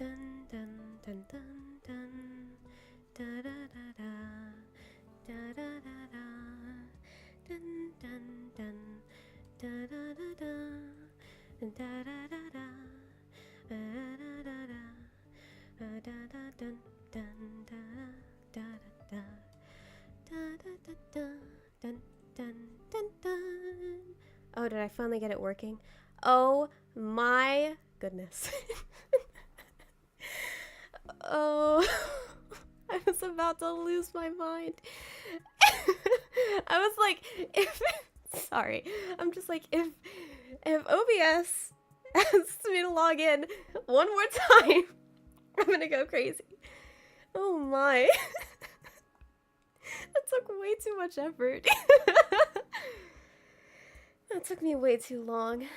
Dun dun dun dun dun. Da da da da. Da da da da. Dun dun dun. Da da da da. Da da da da. Da da da da. Da da da dun dun da da da da. Da da da da. Dun dun dun dun. Oh, did I finally get it working? Oh my goodness. Oh, I was about to lose my mind. I was like, sorry. I'm just like, if OBS asks me to log in one more time, I'm gonna go crazy. Oh my. That took way too much effort. That took me way too long.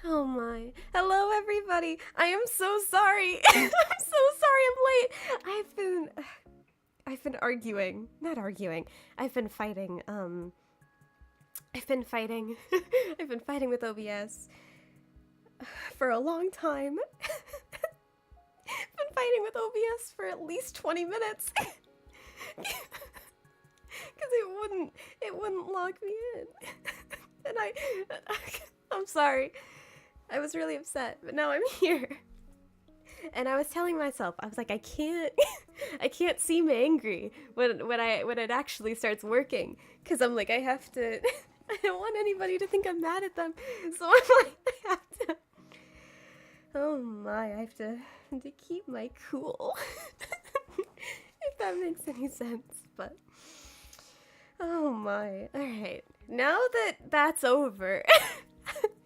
Oh my. Hello everybody. I am so sorry. I'm so sorry I'm late. I've been arguing. Not arguing. I've been fighting. I've been fighting with OBS for a long time. I've been fighting with OBS for at least 20 minutes. Cuz it wouldn't log me in. And I'm sorry. I was really upset, but now I'm here. And I was telling myself, I was like, I can't seem angry when it actually starts working, because I'm like, I don't want anybody to think I'm mad at them, so I'm like, I have to. Oh my, I have to keep my cool, if that makes any sense. But oh my, all right, now that that's over.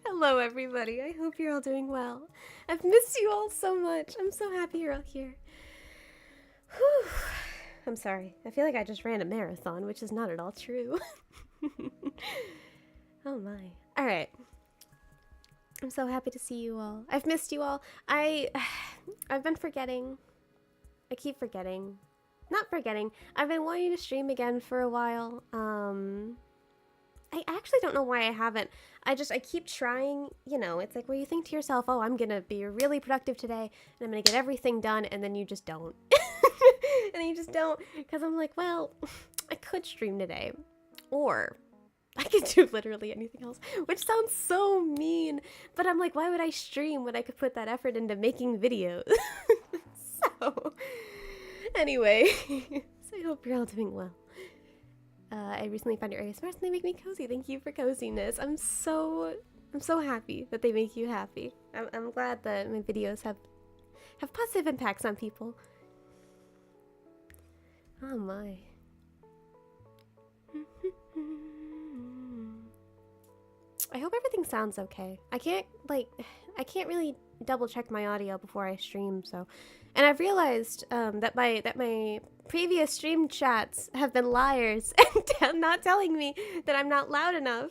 Hello everybody, I hope you're all doing well. I've missed you all so much. I'm so happy you're all here. Whew. I'm sorry, I feel like I just ran a marathon, which is not at all true. Oh my. Alright. I'm so happy to see you all. I've missed you all. I've been forgetting. I keep forgetting. Not forgetting. I've been wanting to stream again for a while. I actually don't know why I haven't. I keep trying, you know, it's like where you think to yourself, oh, I'm gonna be really productive today, and I'm gonna get everything done, and then you just don't. And then you just don't, because I'm like, well, I could stream today, or I could do literally anything else, which sounds so mean, but I'm like, why would I stream when I could put that effort into making videos? So, anyway, so I hope you're all doing well. I recently found your ASMRs and they make me cozy. Thank you for coziness. I'm so happy that they make you happy. I'm glad that my videos have positive impacts on people. Oh my. I hope everything sounds okay. I can't really double check my audio before I stream, so. And I've realized that my previous stream chats have been liars and not telling me that I'm not loud enough.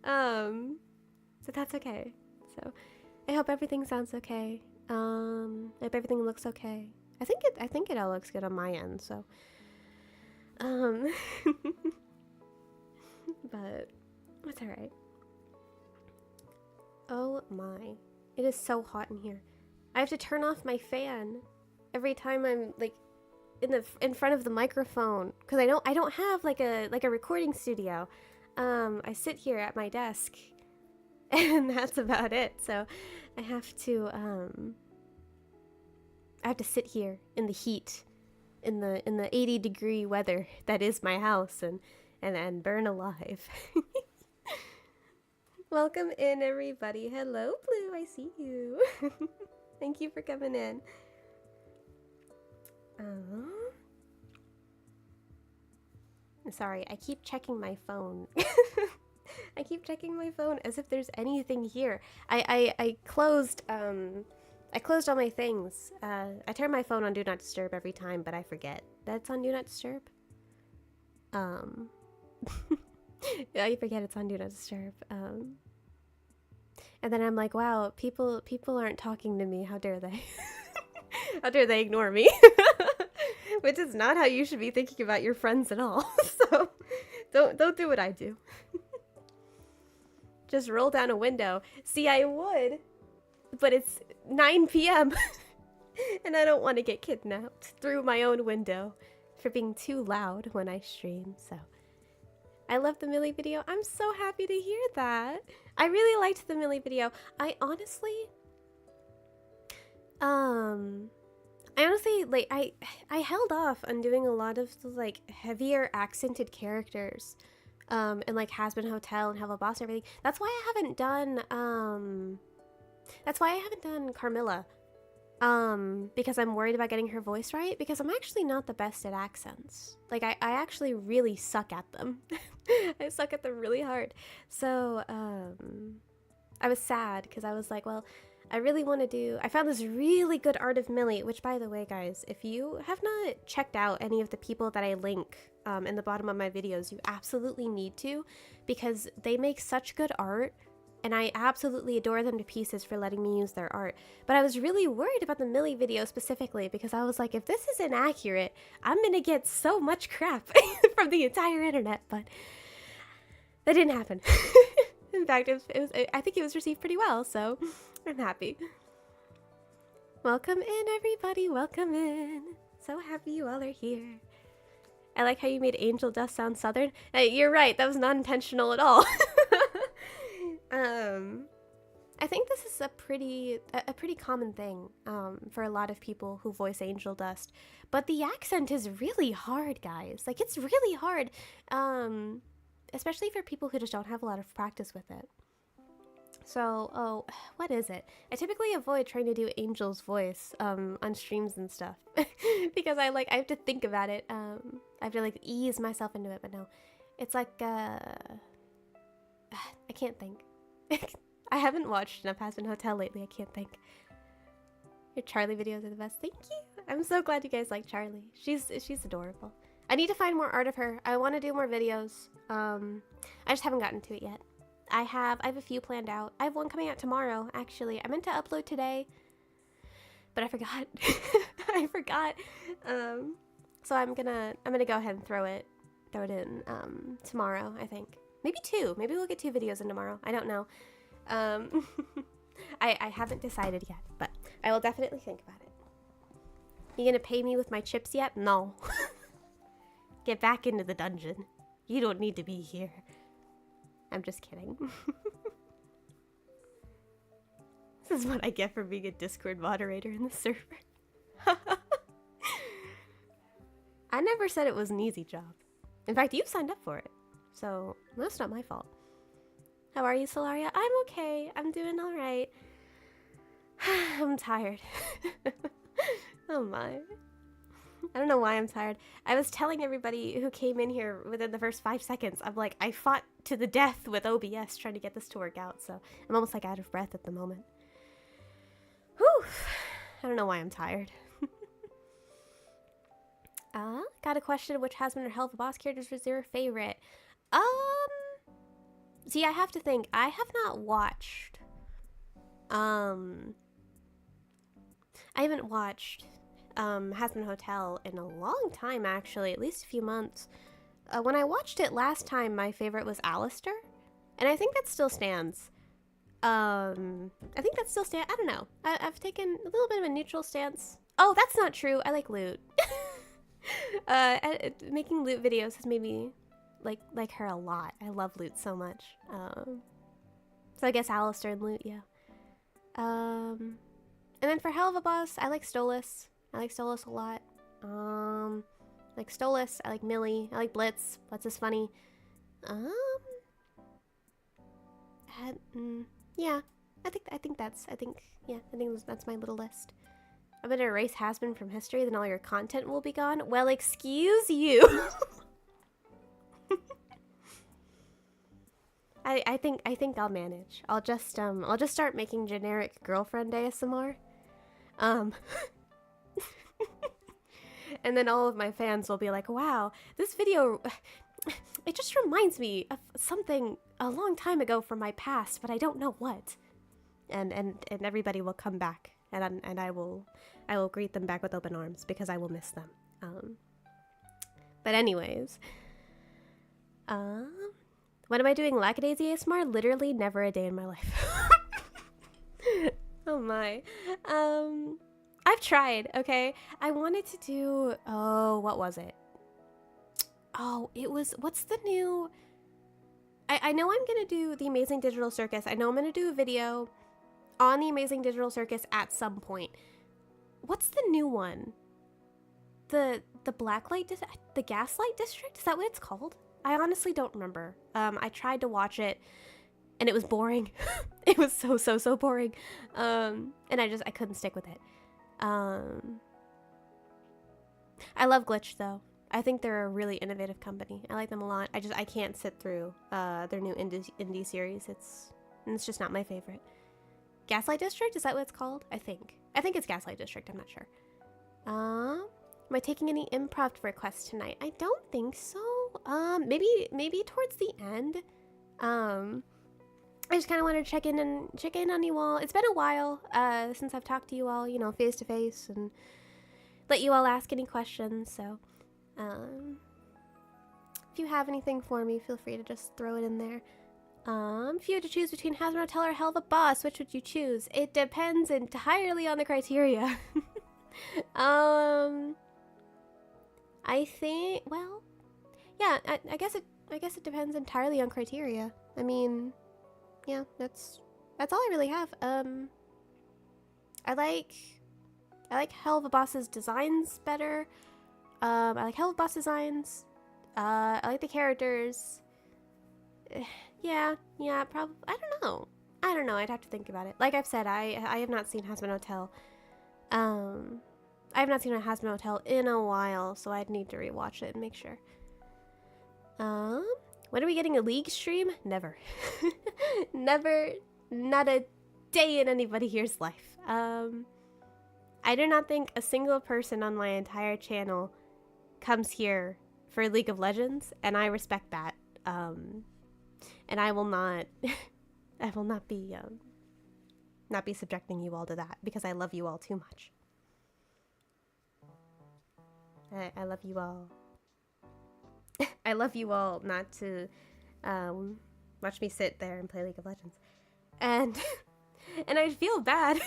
So that's okay. So I hope everything sounds okay. I hope everything looks okay. I think it all looks good on my end, so. But it's alright. Oh my. It is so hot in here. I have to turn off my fan every time I'm like in front of the microphone, because I don't have like a recording studio. I sit here at my desk and that's about it. So I have to sit here in the heat, in the 80-degree weather that is my house, and burn alive. Welcome in, everybody. Hello, Blue. I see you. Thank you for coming in. Sorry, I keep checking my phone. I keep checking my phone as if there's anything here. I closed all my things. I turn my phone on Do Not Disturb every time, but I forget that it's on Do Not Disturb. I forget it's on Do Not Disturb. And then I'm like, wow, people aren't talking to me. How dare they? How dare they ignore me? Which is not how you should be thinking about your friends at all. So don't do what I do. Just roll down a window. See, I would, but it's 9 p.m. And I don't want to get kidnapped through my own window for being too loud when I stream, so. I love the Millie video. I'm so happy to hear that. I really liked the Millie video. I honestly, like, I held off on doing a lot of the, like, heavier accented characters, and like Hazbin Hotel and Hello Boss and everything. That's why I haven't done Carmilla. Because I'm worried about getting her voice right, because I'm actually not the best at accents. Like, I actually really suck at them. I suck at them really hard. So, I was sad, because I was like, well, I really want to do... I found this really good art of Millie, which, by the way, guys, if you have not checked out any of the people that I link in the bottom of my videos, you absolutely need to, because they make such good art. And I absolutely adore them to pieces for letting me use their art. But I was really worried about the Millie video specifically, because I was like, if this is inaccurate, I'm gonna get so much crap from the entire internet. But that didn't happen. In fact, I think it was received pretty well, so I'm happy. Welcome in, everybody. Welcome in. So happy you all are here. I like how you made Angel Dust sound southern. You're right. That was not intentional at all. I think this is a pretty common thing for a lot of people who voice Angel Dust, but the accent is really hard, guys. Like, it's really hard, especially for people who just don't have a lot of practice with it. So, what is it? I typically avoid trying to do Angel's voice on streams and stuff because I have to think about it. I have to like ease myself into it, but no, it's like I can't think. I haven't watched enough Hazbin Hotel lately. I can't think. Your Charlie videos are the best. Thank you. I'm so glad you guys like Charlie. She's adorable. I need to find more art of her. I want to do more videos. I just haven't gotten to it yet. I have a few planned out. I have one coming out tomorrow, actually. I meant to upload today, but I forgot. I forgot. So I'm gonna go ahead and throw it in tomorrow, I think. Maybe 2. Maybe we'll get 2 videos in tomorrow. I don't know. I haven't decided yet, but I will definitely think about it. You gonna pay me with my chips yet? No. Get back into the dungeon. You don't need to be here. I'm just kidding. This is what I get for being a Discord moderator in the server. I never said it was an easy job. In fact, you signed up for it. So, that's not my fault. How are you, Solaria? I'm okay. I'm doing alright. I'm tired. Oh my. I don't know why I'm tired. I was telling everybody who came in here within the first 5 seconds, I'm like, I fought to the death with OBS trying to get this to work out, so I'm almost like out of breath at the moment. Whew. I don't know why I'm tired. Got a question. Which Hazbin or Helva Boss characters was your favorite? See, I have to think. I have not watched, I haven't watched, Hazbin Hotel in a long time, actually, at least a few months. When I watched it last time, my favorite was Alistair, and I think that still stands. I don't know. I've taken a little bit of a neutral stance. Oh, that's not true. I like Loot. Making Loot videos has made me like her a lot. I love Loot so much. So I guess Alistair and Loot, yeah. And then for Helva Boss, I like Stolas. I like Stolas a lot. I like Stolas. I like Millie. I like Blitz. Blitz is funny. Yeah. I think that's my little list. I'm gonna erase Hazbin from history, then all your content will be gone. Well, excuse you. I think I'll manage. I'll just start making generic girlfriend ASMR. And then all of my fans will be like, wow, this video, it just reminds me of something a long time ago from my past, but I don't know what. And everybody will come back, and I will greet them back with open arms because I will miss them. But anyways, when am I doing Lackadaisy ASMR? Literally never a day in my life. Oh my. I I've tried, okay? I wanted to do, oh, what was it? Oh, it was, what's the new, I know I'm gonna do the Amazing Digital Circus. I know I'm gonna do a video on the Amazing Digital Circus at some point. What's the new one? The Blacklight, the Gaslight District? Is that what it's called? I honestly don't remember. I tried to watch it and it was boring. It was so boring. And I couldn't stick with it. I love Glitch though. I think they're a really innovative company. I like them a lot. I can't sit through their new indie series. It's just not my favorite. Gaslight District, is that what it's called? I think it's Gaslight District. I'm not sure. Am I taking any improv requests tonight? I don't think so. Maybe towards the end. I just kind of wanted to check in on you all. It's been a while since I've talked to you all, you know, face to face, and let you all ask any questions. So, if you have anything for me, feel free to just throw it in there. If you had to choose between Hazbin Hotel or Helluva Boss, which would you choose? It depends entirely on the criteria. I think, well, yeah, I guess it depends entirely on criteria. I mean, yeah, that's all I really have. I like Helluva Boss's designs better. I like Helluva Boss designs. I like the characters. Yeah, probably. I don't know. I'd have to think about it. Like I've said, I have not seen Hazbin Hotel. I have not seen a Hazbin Hotel in a while, so I'd need to rewatch it and make sure. When are we getting a League stream? Never. Never. Not a day in anybody here's life. I do not think a single person on my entire channel comes here for League of Legends, and I respect that. And I will not, I will not be subjecting you all to that, because I love you all too much. I love you all. I love you all not to watch me sit there and play League of Legends. And and I'd feel bad.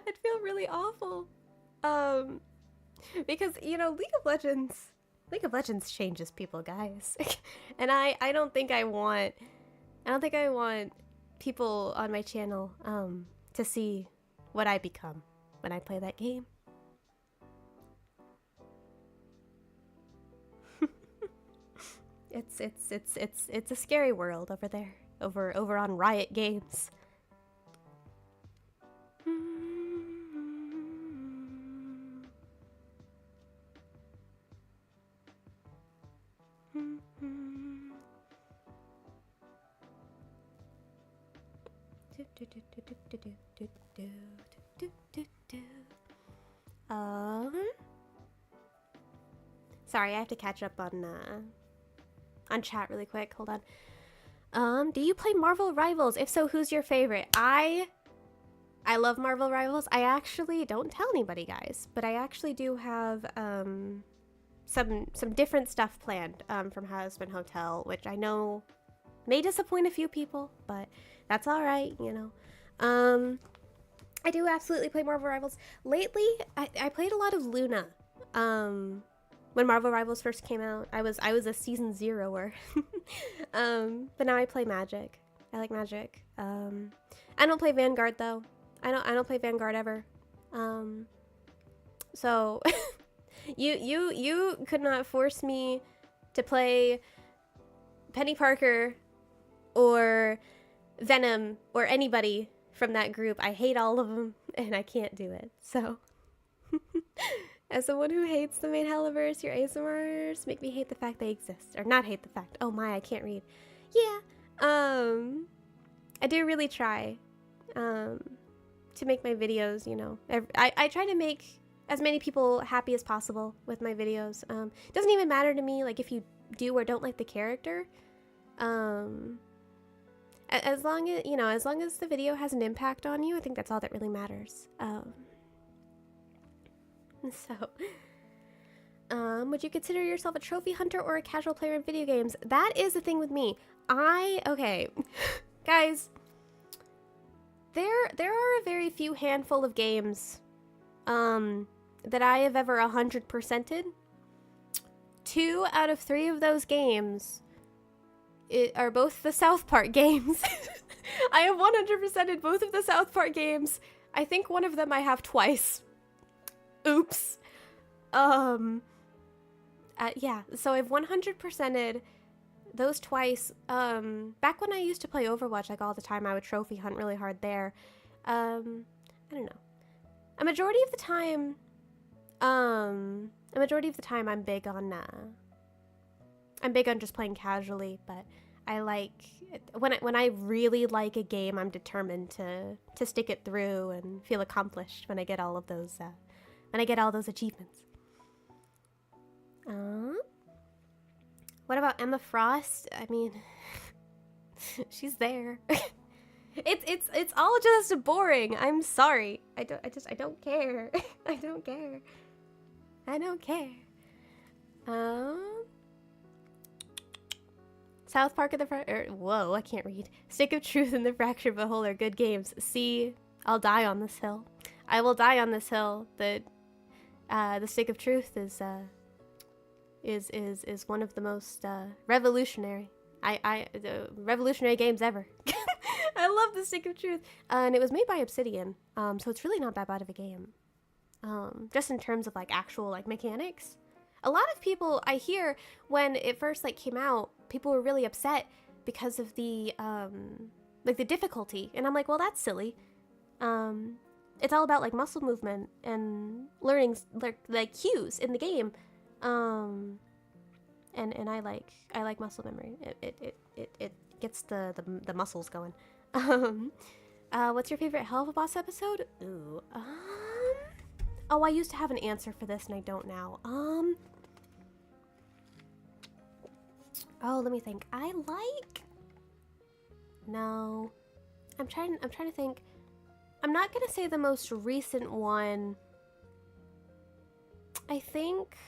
I'd feel really awful. Because, you know, League of Legends changes people, guys. And I don't think I want people on my channel to see what I become when I play that game. It's a scary world over there, over on Riot Games. Sorry, I have to catch up on chat really quick. Hold on. Do you play Marvel Rivals? If so, who's your favorite? I love Marvel Rivals. I actually don't tell anybody, guys, but I actually do have some different stuff planned from Hazbin Hotel, which I know may disappoint a few people, but that's all right, you know. I do absolutely play Marvel Rivals. Lately, I played a lot of Luna. When Marvel Rivals first came out, I was a season 0-er. But now I play Magic. I like Magic. I don't play Vanguard though. I don't play Vanguard ever. So you could not force me to play Penny Parker or Venom or anybody from that group. I hate all of them and I can't do it. So as someone who hates the main Helliverse, your ASMRs make me hate the fact they exist. Or not hate the fact. Oh my, I can't read. Yeah. I do really try to make my videos, you know. I try to make as many people happy as possible with my videos. It doesn't even matter to me, like, if you do or don't like the character. As long as, you know, as long as the video has an impact on you, I think that's all that really matters. Would you consider yourself a trophy hunter or a casual player in video games? That is the thing with me. Okay, guys, there are a very few handful of games that I have ever 100%ed, 2 out of 3 of those games are both the South Park games. I have 100%ed both of the South Park games. I think one of them I have twice. Oops. Yeah, so I've 100%ed those twice. Back when I used to play Overwatch like all the time, I would trophy hunt really hard there. I don't know. A majority of the time I'm big on just playing casually, but I like when I really like a game, I'm determined to stick it through and feel accomplished when I get all of those achievements. What about Emma Frost? I mean, she's there. It's all just boring. I'm sorry. I don't care. I don't care. South Park and the whoa, I can't read. Stick of Truth and the Fractured But Whole are good games. See, I'll die on this hill. I will die on this hill. The Stick of Truth is one of the most revolutionary revolutionary games ever. I love the Stick of Truth, and it was made by Obsidian, so it's really not that bad of a game. Just in terms of like actual like mechanics, a lot of people I hear when it first like came out, people were really upset because of the like the difficulty, and I'm like, well, that's silly. It's all about like muscle movement and learning like cues in the game. And I like muscle memory. It gets the muscles going. What's your favorite Hell of a Boss episode? Ooh. Oh, I used to have an answer for this and I don't now. Oh, let me think. No. I'm trying to think. I'm not gonna say the most recent one. I think,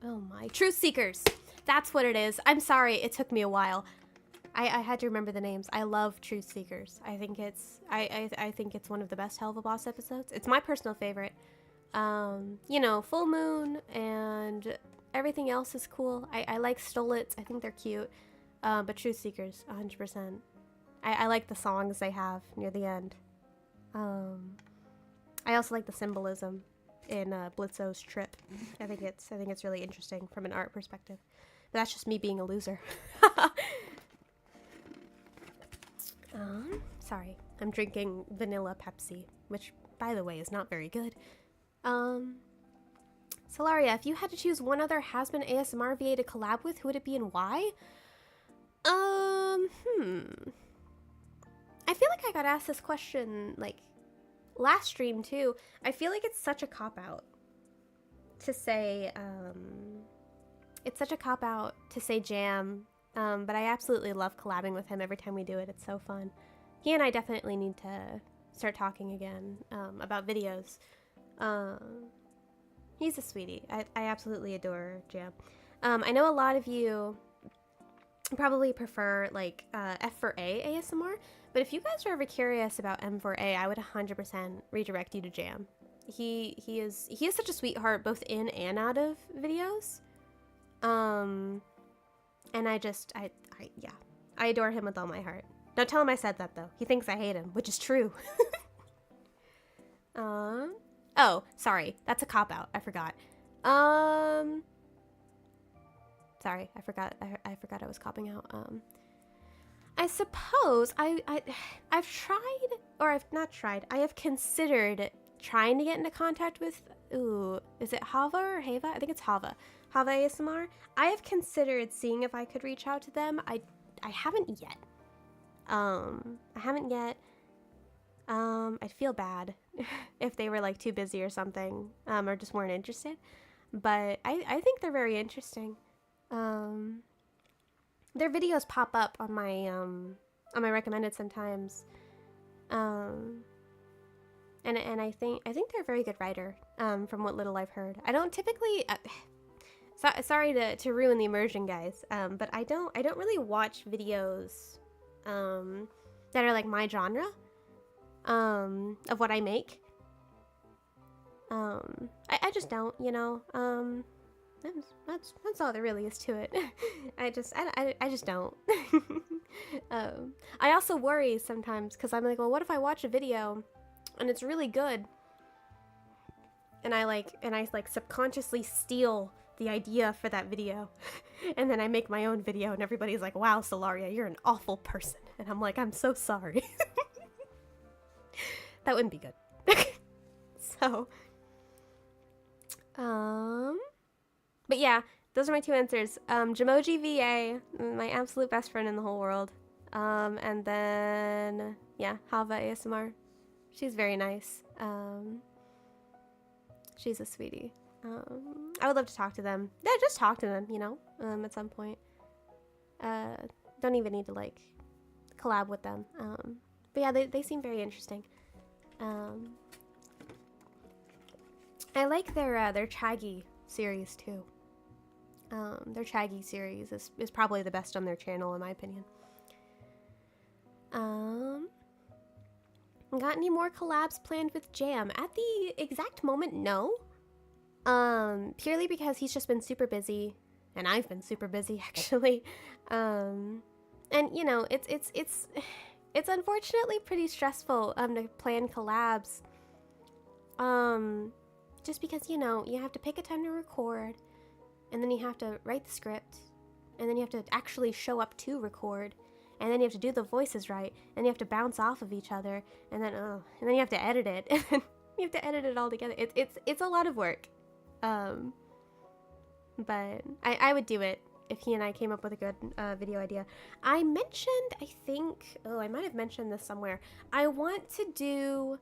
oh my, Truth Seekers. That's what it is. I'm sorry, it took me a while. I had to remember the names. I love Truth Seekers. I think it's one of the best Hell of a Boss episodes. It's my personal favorite. You know, Full Moon and everything else is cool. I like Stolitz. I think they're cute. But Truth Seekers, 100%. I like the songs they have near the end. I also like the symbolism in Blitzo's trip. I think it's really interesting from an art perspective. But that's just me being a loser. Sorry, I'm drinking vanilla Pepsi, which, by the way, is not very good. Solaria, if you had to choose one other has-been ASMR VA to collab with, who would it be and why? I feel like I got asked this question, like, last stream, too. I feel like it's such a cop-out to say, Jam, but I absolutely love collabing with him every time we do it. It's so fun. He and I definitely need to start talking again, about videos. He's a sweetie. I absolutely adore Jam. I know a lot of you probably prefer, like, F4A ASMR, but if you guys are ever curious about M4A, I would 100% redirect you to Jam. He is such a sweetheart both in and out of videos. And I adore him with all my heart. Don't tell him I said that though. He thinks I hate him, which is true. Oh, sorry. That's a cop-out. I forgot. Sorry, I forgot I was copping out. I suppose I've tried, or I've not tried, I have considered trying to get into contact with, is it Hava or Hava? I think it's Hava. Hava ASMR. I have considered seeing if I could reach out to them. I haven't yet. I'd feel bad if they were like too busy or something, or just weren't interested. But I think they're very interesting. Their videos pop up on my recommended sometimes. And I think they're a very good writer, from what little I've heard. I don't typically, sorry to ruin the immersion, guys, but I don't really watch videos, that are like my genre, of what I make. I just don't, you know. That's all there really is to it. I just don't. I also worry sometimes because I'm like, well, what if I watch a video and it's really good, and I subconsciously steal the idea for that video, and then I make my own video, and everybody's like, wow, Solaria, you're an awful person, and I'm like, I'm so sorry. That wouldn't be good. So, but yeah, those are my two answers. Jamoji VA, my absolute best friend in the whole world. And then, yeah, Hava ASMR. She's very nice. She's a sweetie. I would love to talk to them. Yeah, just talk to them, you know, at some point. Don't even need to, like, collab with them. But yeah, they seem very interesting. I like their Chaggy series, too. Their Chaggy series is probably the best on their channel, in my opinion. Got any more collabs planned with Jam? At the exact moment, no. Purely because he's just been super busy, and I've been super busy, actually. And, you know, it's unfortunately pretty stressful, to plan collabs. Just because, you know, you have to pick a time to record, and then you have to write the script, and then you have to actually show up to record, and then you have to do the voices right, and you have to bounce off of each other, and then you have to edit it, and then you have to edit it all together. It's a lot of work. But I would do it if he and I came up with a good video idea. I mentioned, I think, I might have mentioned this somewhere. I want to do,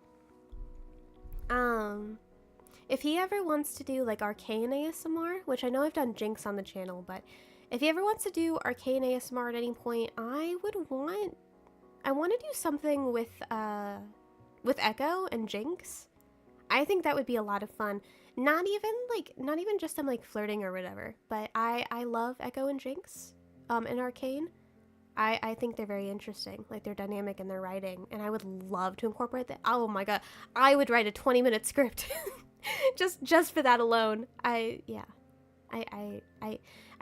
if he ever wants to do like Arcane ASMR, which I know I've done Jinx on the channel, but if he ever wants to do Arcane ASMR at any point, I want to do something with Echo and Jinx. I think that would be a lot of fun. Not even just them like flirting or whatever, but I love Echo and Jinx in Arcane. I think they're very interesting. Like, they're dynamic in their writing, and I would love to incorporate that. Oh my god, I would write a 20-minute script just for that alone. I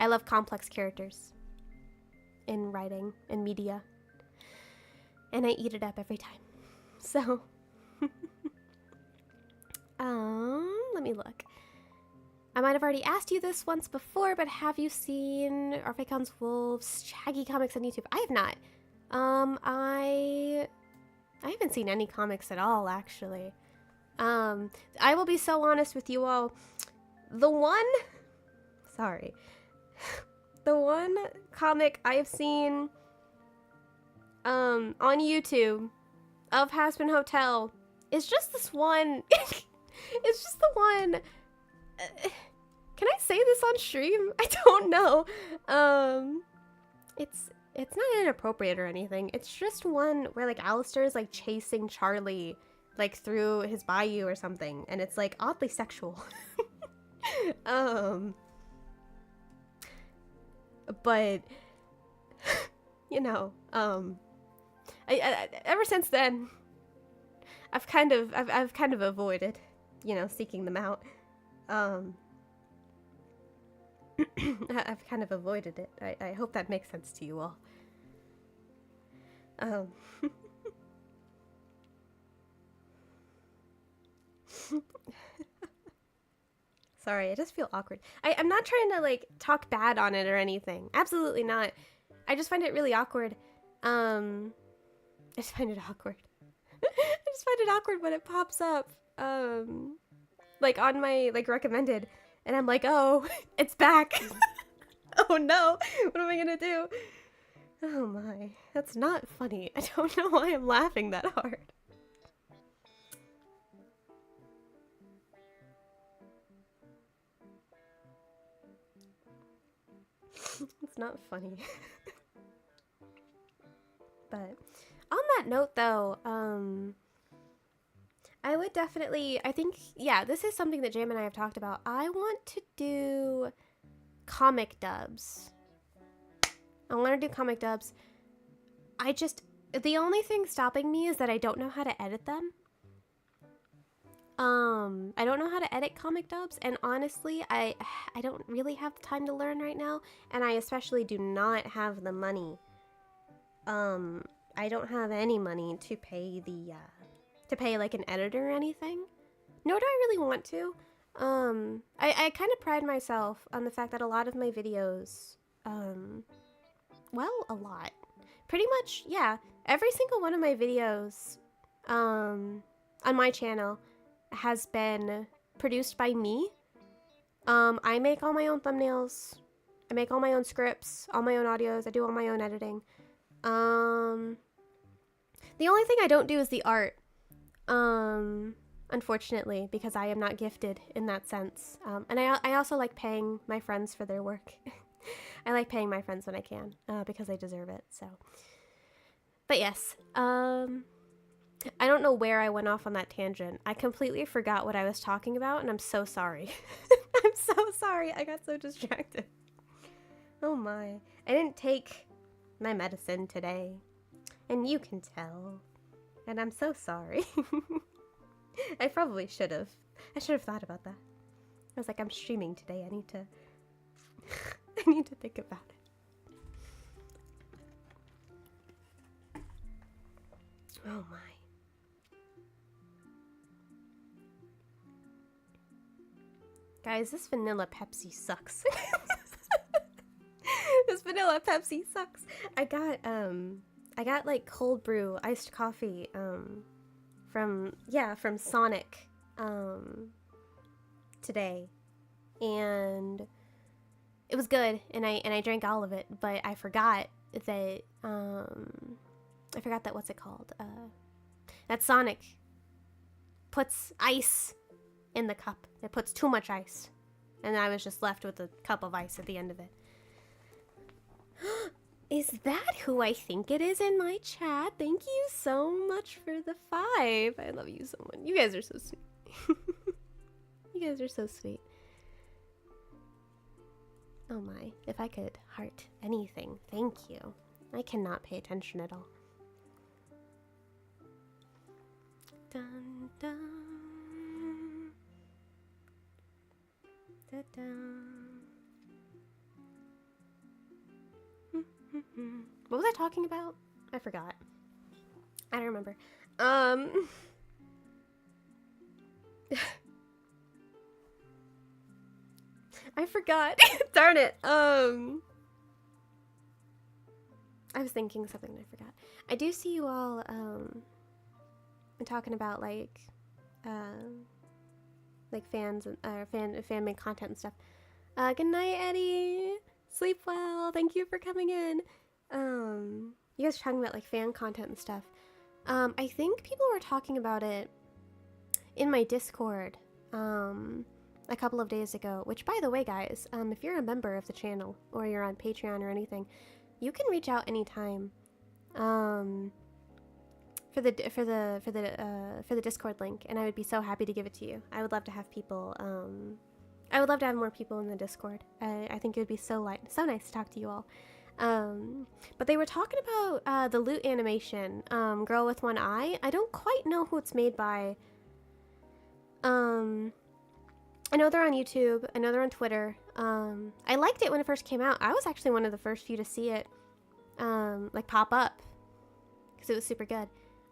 love complex characters in writing and media, and I eat it up every time. So, let me look. I might have already asked you this once before, but have you seen Arphacon's Wolves Shaggy comics on YouTube? I have not. I haven't seen any comics at all, actually. I will be so honest with you all. The one comic I've seen on YouTube of Hazbin Hotel is just this one. It's just the one. Can I say this on stream? I don't know. It's not inappropriate or anything. It's just one where like Alistair is like chasing Charlie like through his bayou or something, and it's like oddly sexual. But you know, I ever since then, I've kind of avoided, you know, seeking them out. I've kind of avoided it. I hope that makes sense to you all. Sorry, I just feel awkward. I'm not trying to like talk bad on it or anything. Absolutely not. I just find it really awkward. I just find it awkward. I just find it awkward when it pops up. Like on my like recommended, and I'm like, oh, it's back. Oh no, what am I gonna do? Oh my, that's not funny. I don't know why I'm laughing that hard. It's not funny. But on that note though, I would definitely, I think, yeah, this is something that Jam and I have talked about. I want to do comic dubs. I want to do comic dubs. The only thing stopping me is that I don't know how to edit them. I don't know how to edit comic dubs, and honestly, I don't really have the time to learn right now, and I especially do not have the money. I don't have any money to pay like an editor or anything. Nor do I really want to. I kind of pride myself on the fact that a lot of my videos, well, a lot. Pretty much, yeah. Every single one of my videos, on my channel has been produced by me. I make all my own thumbnails. I make all my own scripts, all my own audios. I do all my own editing. The only thing I don't do is the art. Unfortunately, because I am not gifted in that sense. And I also like paying my friends for their work. I like paying my friends when I can, because they deserve it, so. But yes, I don't know where I went off on that tangent. I completely forgot what I was talking about, and I'm so sorry. I'm so sorry. I got so distracted. Oh my. I didn't take my medicine today, and you can tell. And I'm so sorry. I probably should have. I should have thought about that. I was like, I'm streaming today. I need to I need to think about it. Oh my. Guys, this vanilla Pepsi sucks. This vanilla Pepsi sucks. I got like cold brew iced coffee from Sonic today, and it was good, and I drank all of it, but I forgot that what's it called, that Sonic puts ice in the cup. It puts too much ice, and I was just left with a cup of ice at the end of it. Is that who I think it is in my chat? Thank you so much for the 5. I love you so much. You guys are so sweet. You guys are so sweet. Oh my. If I could heart anything, thank you. I cannot pay attention at all. Dun dun. Da dun. What was I talking about? I forgot. I don't remember. I forgot. Darn it. I was thinking something and I forgot. I do see you all talking about like fans and fan made content and stuff. Good night, Eddie. Sleep well. Thank you for coming in. You guys are talking about like fan content and stuff. I think people were talking about it in my Discord a couple of days ago, which by the way, guys, if you're a member of the channel or you're on Patreon or anything, you can reach out anytime for the Discord link, and I would be so happy to give it to you. I would love to have people I would love to have more people in the Discord. I think it would be so nice to talk to you all. But they were talking about the Loot animation, Girl with One Eye. I don't quite know who it's made by. I know they're on YouTube. I know they're on Twitter. I liked it when it first came out. I was actually one of the first few to see it like pop up because it was super good.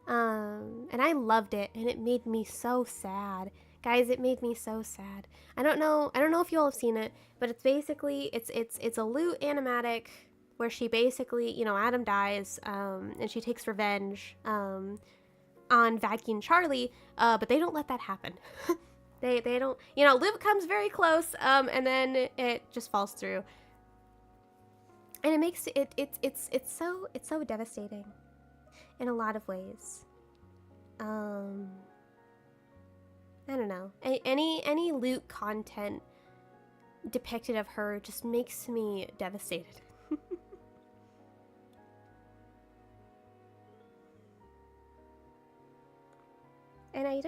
And I loved it, and it made me so sad. Guys, it made me so sad. I don't know if you all have seen it, but it's basically it's a Loot animatic where she basically, you know, Adam dies, and she takes revenge on Vagine Charlie, but they don't let that happen. they don't, you know, Loot comes very close, and then it just falls through. And it makes it's so devastating in a lot of ways. I don't know. Any Loot content depicted of her just makes me devastated. And I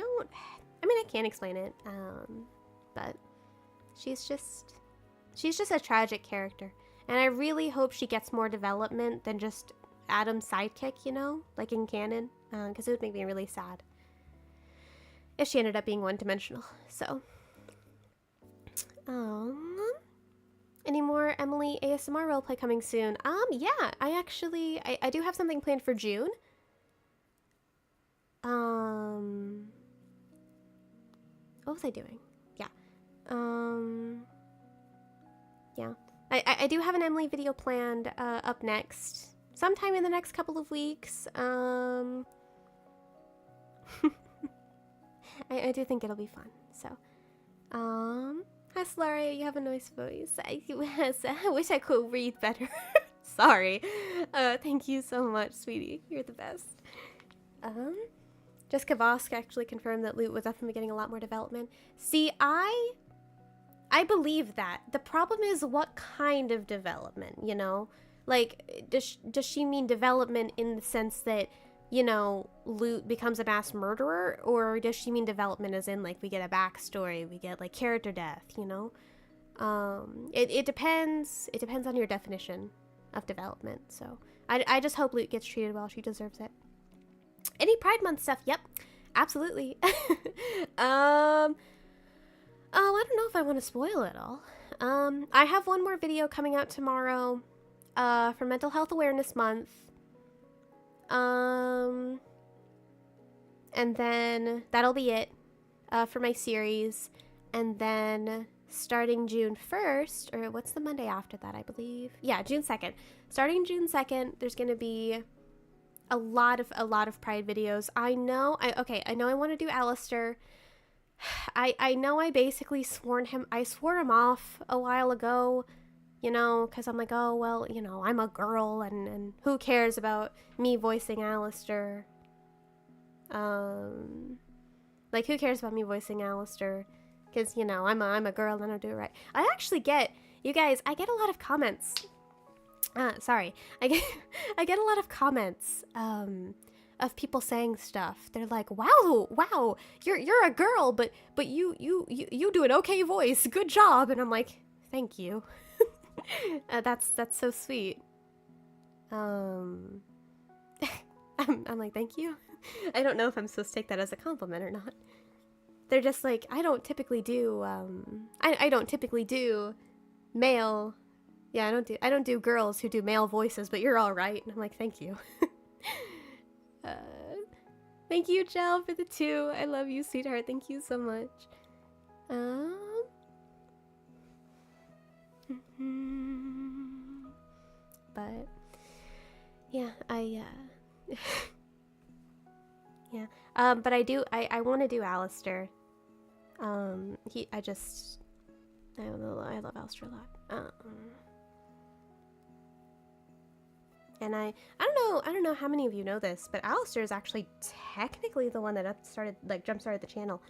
can't explain it, but she's just a tragic character. And I really hope she gets more development than just Adam's sidekick, you know, like in canon, because it would make me really sad. she ended up being one-dimensional. So, any more Emily ASMR roleplay coming soon? Yeah, I do have something planned for June. What was I doing? Yeah. Yeah. I do have an Emily video planned up next. Sometime in the next couple of weeks. I do think it'll be fun. So, hi Solaria, you have a nice voice. I wish I could read better. Sorry. Thank you so much, sweetie. You're the best. Jessica Vosk actually confirmed that Loot was definitely getting a lot more development. See, I believe that. The problem is what kind of development, you know? Like, does she mean development in the sense that, you know, Loot becomes a mass murderer? Or does she mean development as in, like, we get a backstory, we get, like, character death, you know? It depends. It depends on your definition of development. So, I just hope Loot gets treated well. She deserves it. Any Pride Month stuff? Yep. Absolutely. I don't know if I want to spoil it all. I have one more video coming out tomorrow for Mental Health Awareness Month. And then that'll be it for my series. And then starting June 1st, or what's the Monday after that, I believe? Yeah, June 2nd. Starting June 2nd, there's going to be a lot of Pride videos. I know I want to do Alistair. I know I basically swore him off a while ago, you know, because I'm like, oh, well, you know, I'm a girl, and who cares about me voicing Alistair? Like, who cares about me voicing Alistair? Because, you know, I'm a girl and I don't do it right. I actually get, you guys, I get a lot of comments. Sorry. I get a lot of comments, of people saying stuff. They're like, wow, you're a girl, but you do an okay voice. Good job. And I'm like, thank you. That's so sweet. I'm like, thank you. I don't know if I'm supposed to take that as a compliment or not. They're just like, I don't typically do, I don't typically do male. Yeah, I don't do girls who do male voices, but you're all right. And I'm like, thank you. Thank you, Jel, for the 2. I love you, sweetheart. Thank you so much. But yeah, yeah. But I want to do Alistair. I don't know, I love Alistair a lot. And I don't know how many of you know this, but Alistair is actually technically the one that jump started the channel.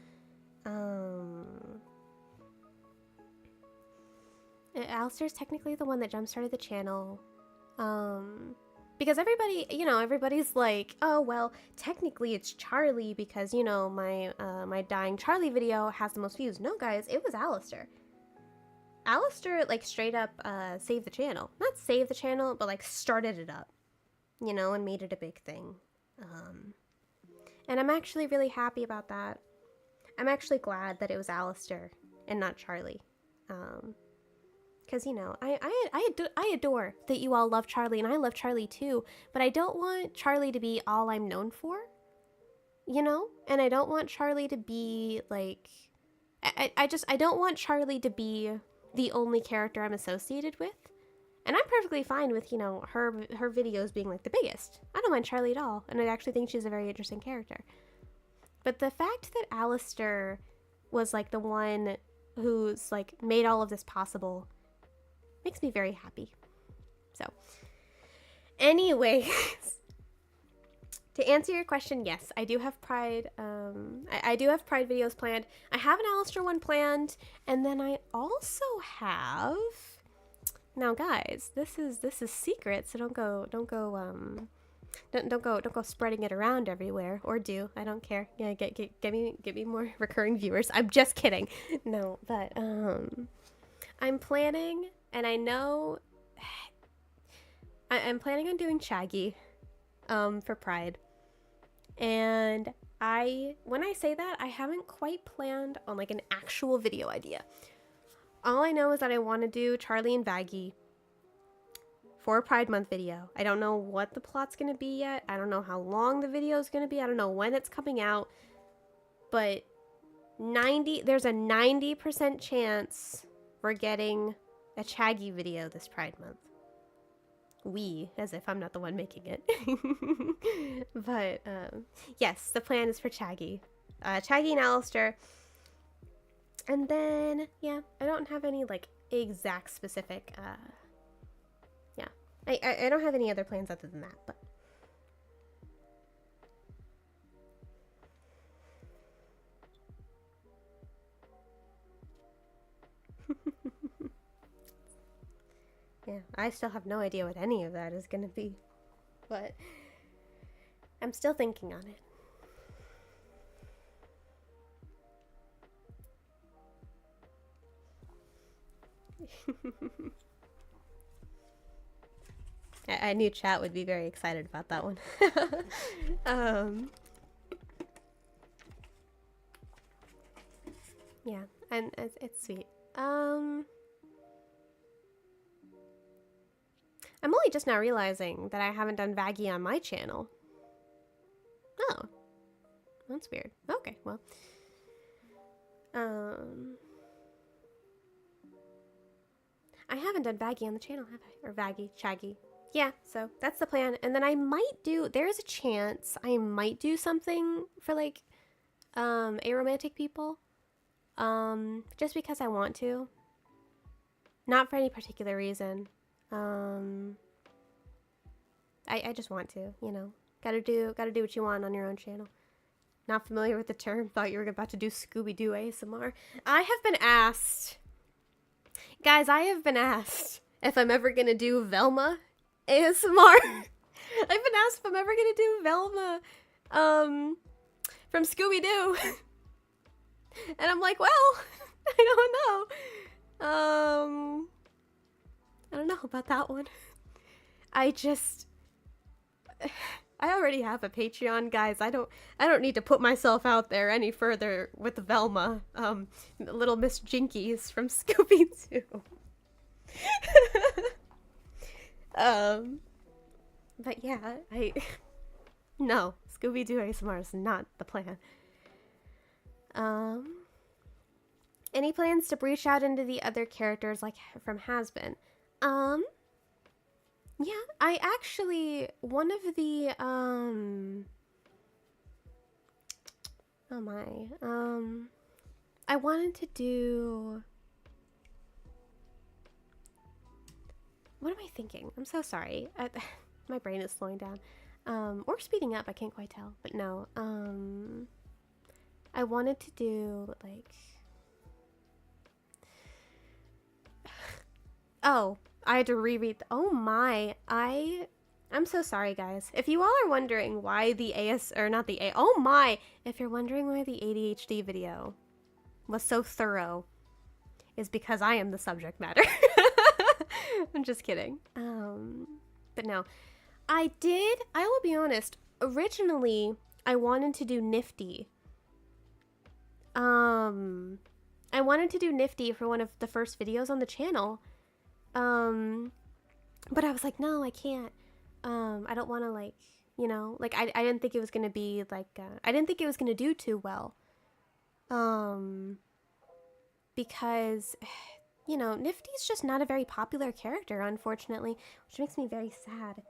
Alistair's technically the one that jump started the channel. Because everybody's like, oh, well, technically it's Charlie because, you know, my Dying Charlie video has the most views. No, guys, it was Alistair. Alistair, like, straight up saved the channel. Not saved the channel, but, like, started it up, you know, and made it a big thing. And I'm actually really happy about that. I'm actually glad that it was Alistair and not Charlie. Because, you know, I adore that you all love Charlie, and I love Charlie too, but I don't want Charlie to be all I'm known for, you know? And I don't want Charlie to be, like... I don't want Charlie to be the only character I'm associated with. And I'm perfectly fine with, you know, her videos being, like, the biggest. I don't mind Charlie at all, and I actually think she's a very interesting character. But the fact that Alistair was, like, the one who's, like, made all of this possible makes me very happy. So, anyways, to answer your question, yes, I do have Pride. I do have Pride videos planned. I have an Alistair one planned, and then I also have. Now, guys, this is secret, so don't go spreading it around everywhere, or do. I don't care. Yeah, get me more recurring viewers. I'm just kidding. No, but I'm planning, and I know I'm planning on doing Shaggy for Pride. And when I say that, I haven't quite planned on like an actual video idea. All I know is that I want to do Charlie and Vaggie for a Pride Month video. I don't know what the plot's going to be yet. I don't know how long the video is going to be. I don't know when it's coming out. But there's a 90% chance we're getting a Chaggy video this Pride Month. As if I'm not the one making it. But, yes, the plan is for Chaggy. Chaggy and Alistair. And then, yeah, I don't have any, like, exact specific, yeah. I don't have any other plans other than that, but. Yeah, I still have no idea what any of that is gonna be, but I'm still thinking on it. I knew chat would be very excited about that one. Yeah, and it's sweet. I'm only just now realizing that I haven't done Vaggie on my channel. Oh. That's weird. Okay, well. I haven't done Vaggie on the channel, have I? Or Vaggie, Chaggy. Yeah, so that's the plan. And then I might there's a chance I might do something for like, aromantic people. Just because I want to. Not for any particular reason. I just want to, you know. Gotta do what you want on your own channel. Not familiar with the term. Thought you were about to do Scooby-Doo ASMR. I have been asked, guys, if I'm ever gonna do Velma ASMR. I've been asked if I'm ever gonna do Velma, from Scooby-Doo. And I'm like, well, I don't know. I don't know about that one. I already have a Patreon, guys. I don't need to put myself out there any further with Velma, Little Miss Jinkies from Scooby-Doo. But yeah, no, Scooby-Doo ASMR is not the plan. Any plans to branch out into the other characters like from Has-Been? Yeah, I actually, one of the, oh my, I wanted to do, what am I thinking? I'm so sorry. My brain is slowing down. Or speeding up, I can't quite tell, but no, I wanted to do, like, oh, I had to reread. Oh my, I'm so sorry, guys. If you all are wondering why the oh my, if you're wondering why the ADHD video was so thorough, is because I am the subject matter. I'm just kidding. But no, I will be honest, originally I wanted to do Nifty. I wanted to do Nifty for one of the first videos on the channel. But I was like, no, I can't. I don't want to, like, you know, like, I didn't think it was going to be, like, I didn't think it was going to do too well. Because, you know, Nifty's just not a very popular character, unfortunately, which makes me very sad.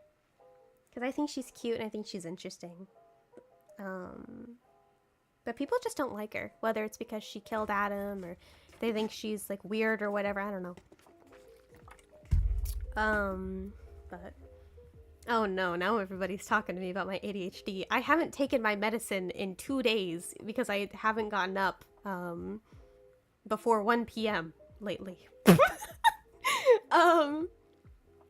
Because I think she's cute and I think she's interesting. But people just don't like her, whether it's because she killed Adam or they think she's, like, weird or whatever, I don't know. But, oh no, now everybody's talking to me about my ADHD. I haven't taken my medicine in 2 days because I haven't gotten up, before 1 p.m. lately.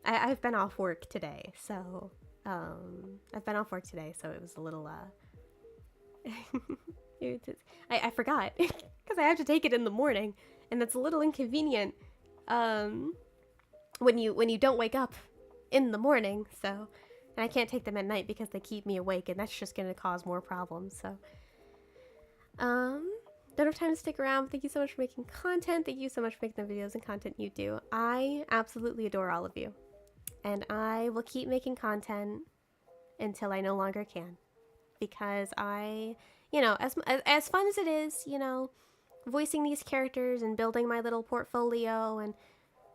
I've been off work today, so, it was a little, I forgot, because I have to take it in the morning, and it's a little inconvenient, when you don't wake up in the morning, so, and I can't take them at night because they keep me awake, and that's just gonna cause more problems, so, Don't have time to stick around. Thank you so much for making content. Thank you so much for making the videos and content you do. I absolutely adore all of you. And I will keep making content until I no longer can. Because you know, as fun as it is, you know, voicing these characters and building my little portfolio and,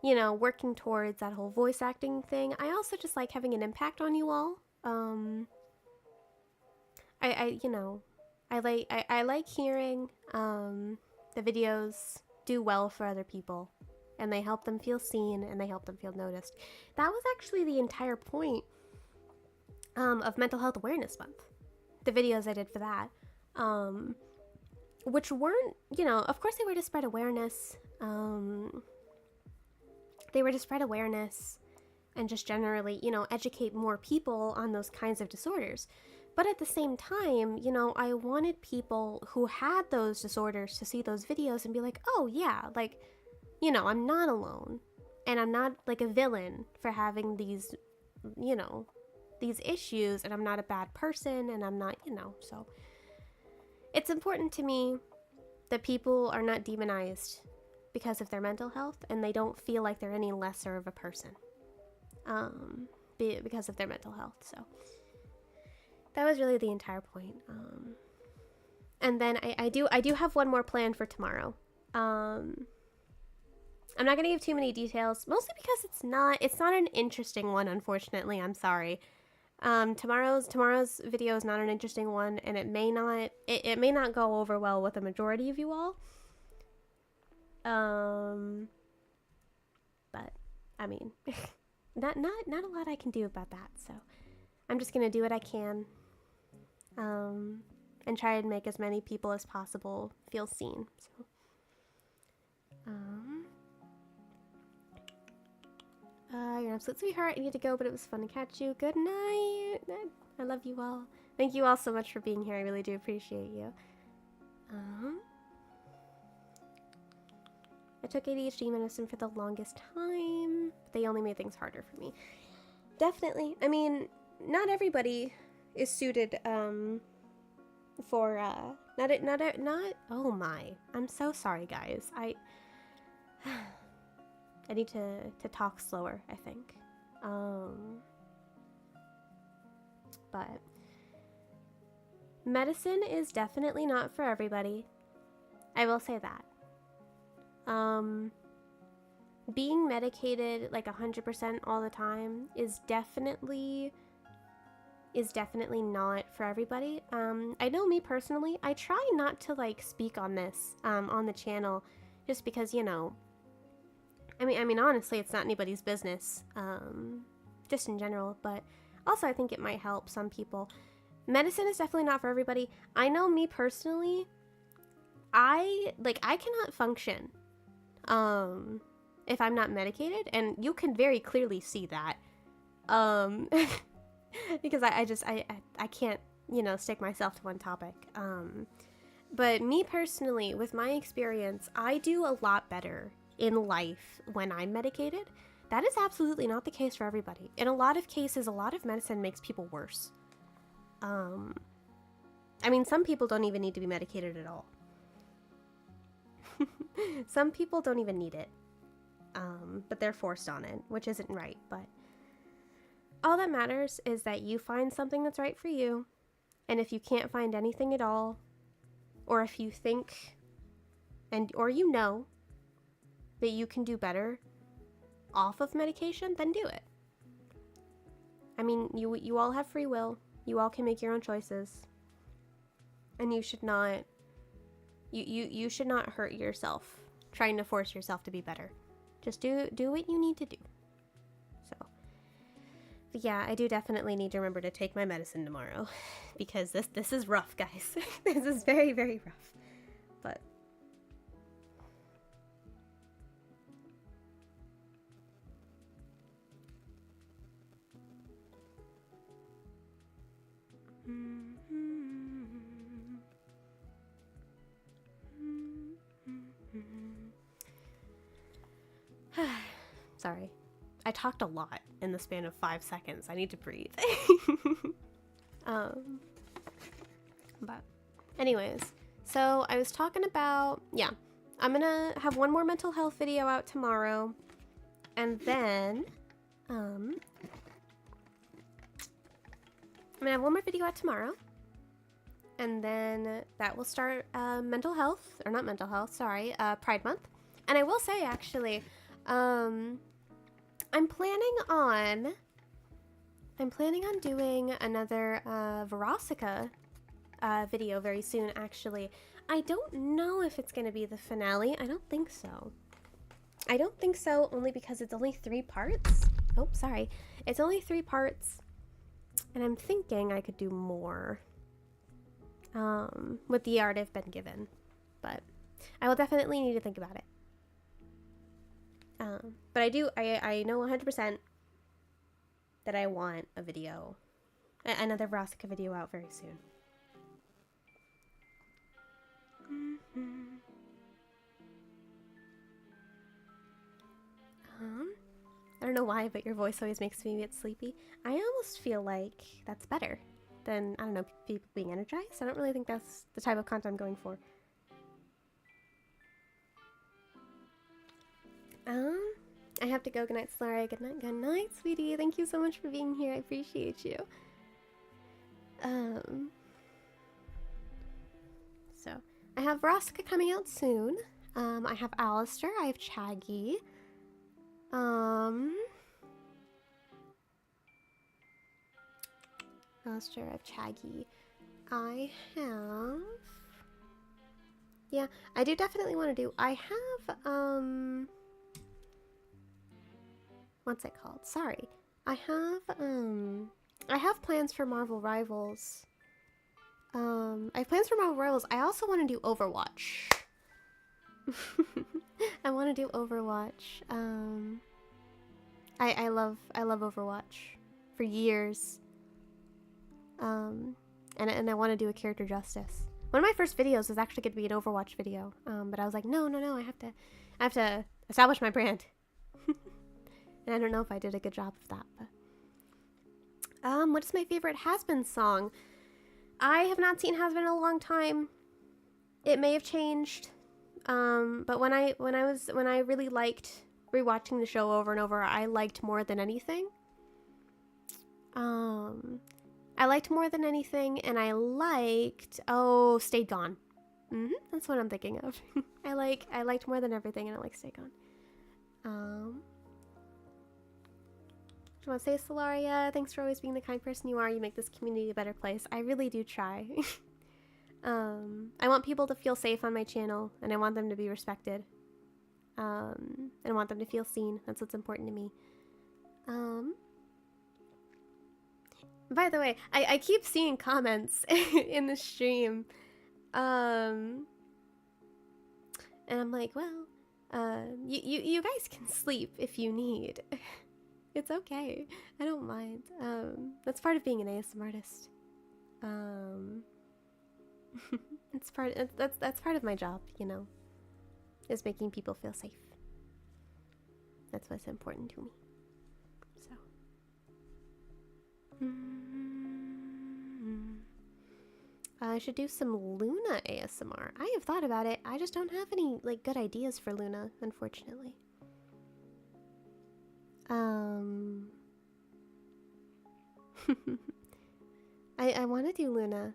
you know, working towards that whole voice acting thing, I also just like having an impact on you all. You know, I like hearing the videos do well for other people, and they help them feel seen and they help them feel noticed. That was actually the entire point of Mental Health Awareness Month. The videos I did for that, which weren't, you know, of course they were to spread awareness. They were to spread awareness and just generally, you know, educate more people on those kinds of disorders. But at the same time, you know, I wanted people who had those disorders to see those videos and be like, oh yeah, like, you know, I'm not alone. And I'm not like a villain for having these, you know, these issues, and I'm not a bad person, and I'm not, you know, so. It's important to me that people are not demonized because of their mental health, and they don't feel like they're any lesser of a person because of their mental health, so. That was really the entire point. And then I do have one more plan for tomorrow. I'm not gonna give too many details, mostly because it's not an interesting one, unfortunately. I'm sorry. Tomorrow's video is not an interesting one, and it may not go over well with the majority of you all. But I mean, not a lot I can do about that. So I'm just gonna do what I can. And try and make as many people as possible feel seen. So, you're an absolute sweetheart. I need to go, but it was fun to catch you. Good night. I love you all. Thank you all so much for being here. I really do appreciate you. I took ADHD medicine for the longest time. They only made things harder for me. Definitely. I mean, not everybody is suited for not oh my, I'm so sorry guys. I need to talk slower, I think. But medicine is definitely not for everybody. I will say that. Being medicated like 100% all the time is definitely not for everybody. I know me personally, I try not to like speak on this on the channel just because, you know, I mean honestly, it's not anybody's business, just in general, but also I think it might help some people. Medicine is definitely not for everybody. I know me personally, I cannot function if I'm not medicated, and you can very clearly see that. Because I can't, you know, stick myself to one topic. But me personally, with my experience, I do a lot better in life when I'm medicated. That is absolutely not the case for everybody. In a lot of cases, a lot of medicine makes people worse. I mean, some people don't even need to be medicated at all. Some people don't even need it. But they're forced on it, which isn't right, but all that matters is that you find something that's right for you, and if you can't find anything at all, or if you think or you know that you can do better off of medication, then do it. I mean, you all have free will. You all can make your own choices, and you should not you should not hurt yourself trying to force yourself to be better. Just do what you need to do. So, but yeah, I do definitely need to remember to take my medicine tomorrow because this is rough, guys. This is very, very rough. But sorry. I talked a lot in the span of 5 seconds. I need to breathe. But anyways, So I was talking about, yeah, I'm gonna have one more mental health video out tomorrow. And then, I'm gonna have one more video out tomorrow. And then that will start mental health, or not mental health, sorry, Pride Month. And I will say, actually, I'm planning on doing another Verosika video very soon, actually. I don't know if it's going to be the finale. I don't think so. I don't think so, only because it's only 3 parts. Oh, sorry. It's only 3 parts. And I'm thinking I could do more with the art I've been given. But I will definitely need to think about it. But I know 100% that I want a video, another Verosika video out very soon. I don't know why, but your voice always makes me get sleepy. I almost feel like that's better than, I don't know, people being energized. I don't really think that's the type of content I'm going for. I have to go. Good night, Slara. Good night. Good night, sweetie. Thank you so much for being here. I appreciate you. So I have Verosika coming out soon. I have Alistair. I have Chaggy. Alistair, I have Chaggy. I have... Yeah, I do definitely want to do... I have, what's it called? Sorry. I have plans for Marvel Rivals. I have plans for Marvel Rivals. I also want to do Overwatch. I want to do Overwatch. I love Overwatch for years. And I want to do a character justice. One of my first videos was actually going to be an Overwatch video. But I was like, no, I have to establish my brand. And I don't know if I did a good job of that, but what is my favorite Has-Been song? I have not seen Has-Been in a long time. It may have changed. But when I really liked rewatching the show over and over, I liked More Than Anything. I liked More Than Anything, and I liked Stay Gone. That's what I'm thinking of. I liked More Than Everything, and I like Stay Gone. Do you want to say, Solaria? Thanks for always being the kind person you are. You make this community a better place. I really do try. I want people to feel safe on my channel, and I want them to be respected. And I want them to feel seen. That's what's important to me. By the way, I keep seeing comments in the stream. And I'm like, well, you guys can sleep if you need. It's okay. I don't mind. That's part of being an ASMR artist. That's part of my job, you know, is making people feel safe. That's what's important to me. So. I should do some Luna ASMR. I have thought about it. I just don't have any like good ideas for Luna, unfortunately. I want to do Luna.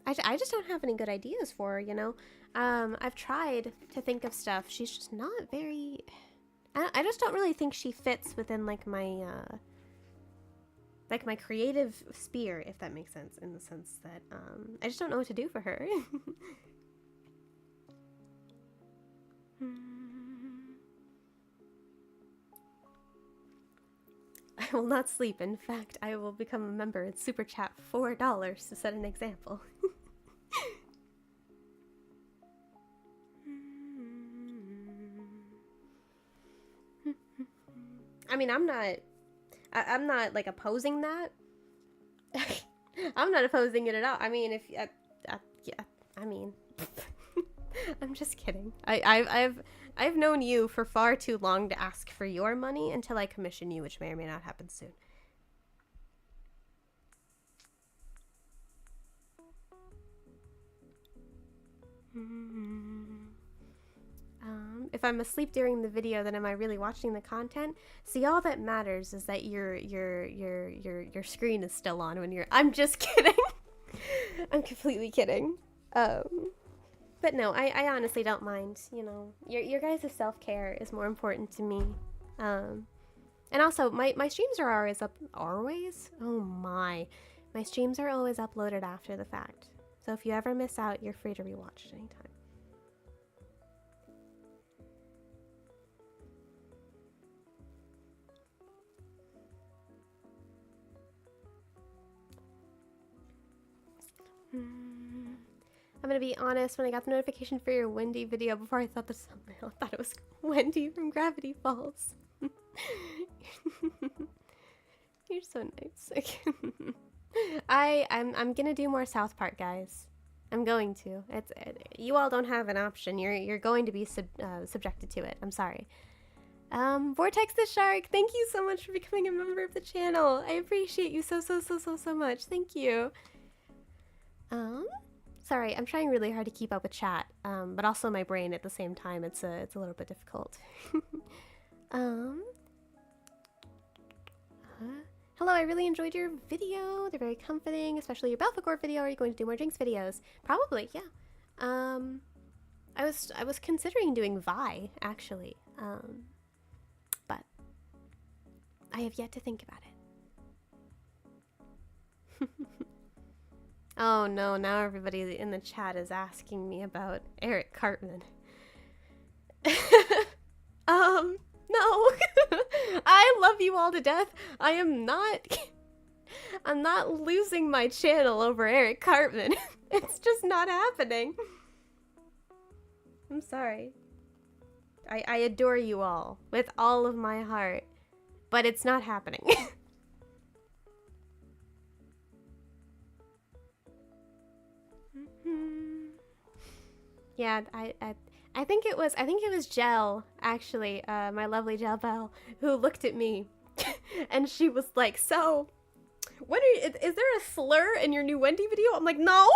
I just don't have any good ideas for her, you know. I've tried to think of stuff. She's just not very... I just don't really think she fits within like my creative sphere, if that makes sense, in the sense that I just don't know what to do for her. I will not sleep. In fact, I will become a member and super chat $4 to set an example. I mean, I'm not like opposing that. I'm not opposing it at all. I mean, if yeah, I mean, I'm just kidding. I've known you for far too long to ask for your money until I commission you, which may or may not happen soon. If I'm asleep during the video, then am I really watching the content? See, all that matters is that your screen is still on when you're. I'm just kidding. I'm completely kidding. But no, I honestly don't mind. You know, your guys' self-care is more important to me. And also, my streams are always up. Always? Oh my. My streams are always uploaded after the fact. So if you ever miss out, you're free to rewatch it anytime. I'm gonna be honest, when I got the notification for your Wendy video before I thought this thumbnail, I thought it was Wendy from Gravity Falls. You're so nice. I'm gonna do more South Park, guys. I'm going to. You all don't have an option. You're going to be subjected to it. I'm sorry. Vortex the Shark, thank you so much for becoming a member of the channel. I appreciate you so much. Thank you. Sorry, I'm trying really hard to keep up with chat, but also my brain at the same time. It's a little bit difficult. Hello, I really enjoyed your video. They're very comforting, especially your Belphegor video. Are you going to do more Jinx videos? Probably, yeah. I was considering doing Vi, actually, but I have yet to think about it. Oh no, now everybody in the chat is asking me about Eric Cartman. No. I love you all to death. I'm not losing my channel over Eric Cartman. It's just not happening. I'm sorry. I adore you all with all of my heart, but it's not happening. Yeah, I think it was Jel, actually, my lovely Jel Bell, who looked at me and she was like, so what is there a slur in your new Wendy video? I'm like, no.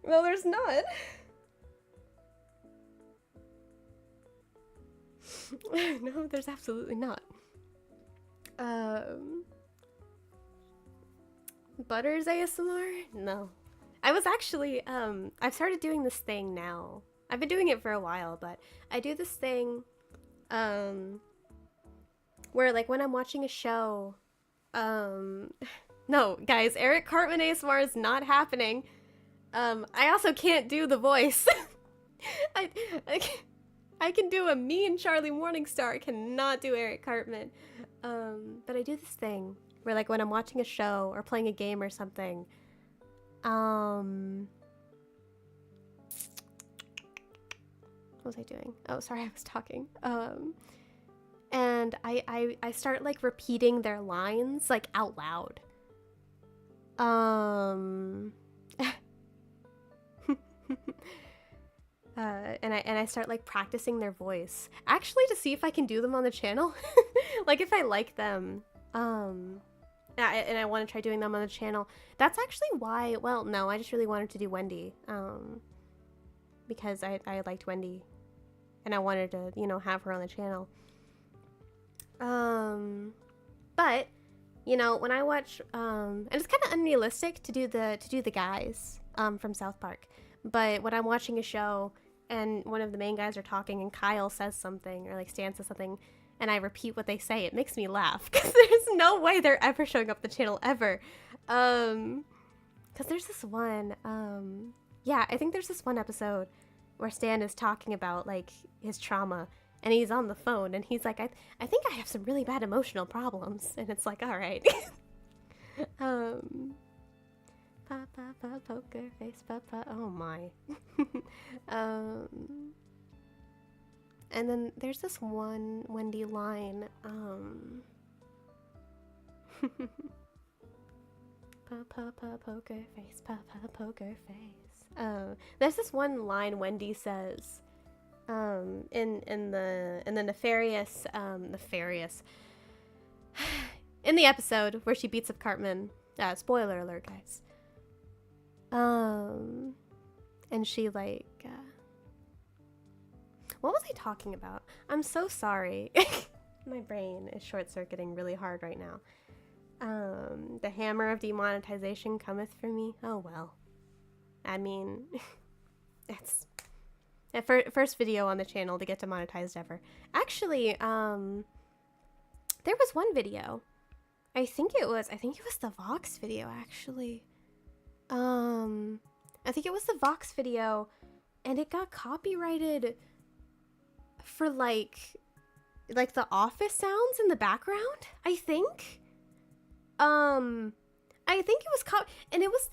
No, there's not. No, there's absolutely not. Butters ASMR? No. I was actually, I've started doing this thing now. I've been doing it for a while, but I do this thing, where, like, when I'm watching a show, no, guys, Eric Cartman ASMR is not happening. I also can't do the voice. I can do a me and Charlie Morningstar, I cannot do Eric Cartman. But I do this thing where, like, when I'm watching a show or playing a game or something, what was I doing? Oh, sorry, I was talking. And I start, like, repeating their lines, like, out loud. And I start, like, practicing their voice, actually, to see if I can do them on the channel. Like, if I like them, and I want to try doing them on the channel. That's actually why, well, no, I just really wanted to do Wendy, because I liked Wendy, and I wanted to, you know, have her on the channel. But, you know, when I watch, and it's kind of unrealistic to do the guys, from South Park, but when I'm watching a show, and one of the main guys are talking, and Kyle says something, or, like, Stan says something, and I repeat what they say, it makes me laugh, because there's no way they're ever showing up the channel, ever. Because there's this one, yeah, I think there's this one episode where Stan is talking about, like, his trauma, and he's on the phone, and he's like, I think I have some really bad emotional problems, and it's like, alright. Papa, poker face, papa, oh my. And then there's this one Wendy line, Papa poker face, papa poker face. There's this one line Wendy says, in the nefarious, in the episode where she beats up Cartman. Spoiler alert, guys. And she like, what was I talking about? I'm so sorry. My brain is short-circuiting really hard right now. The hammer of demonetization cometh for me. Oh well. I mean, it's the first video on the channel to get demonetized ever. Actually, there was one video. I think it was the Vox video, actually. I think it was the Vox video, and it got copyrighted for like the office sounds in the background, I think. I think it was and it was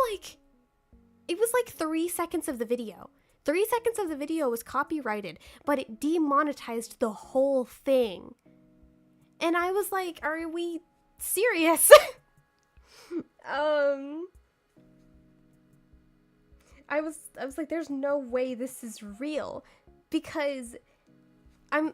like 3 seconds of the video. 3 seconds of the video was copyrighted, but it demonetized the whole thing. And I was like, are we serious? I was like, there's no way this is real, because I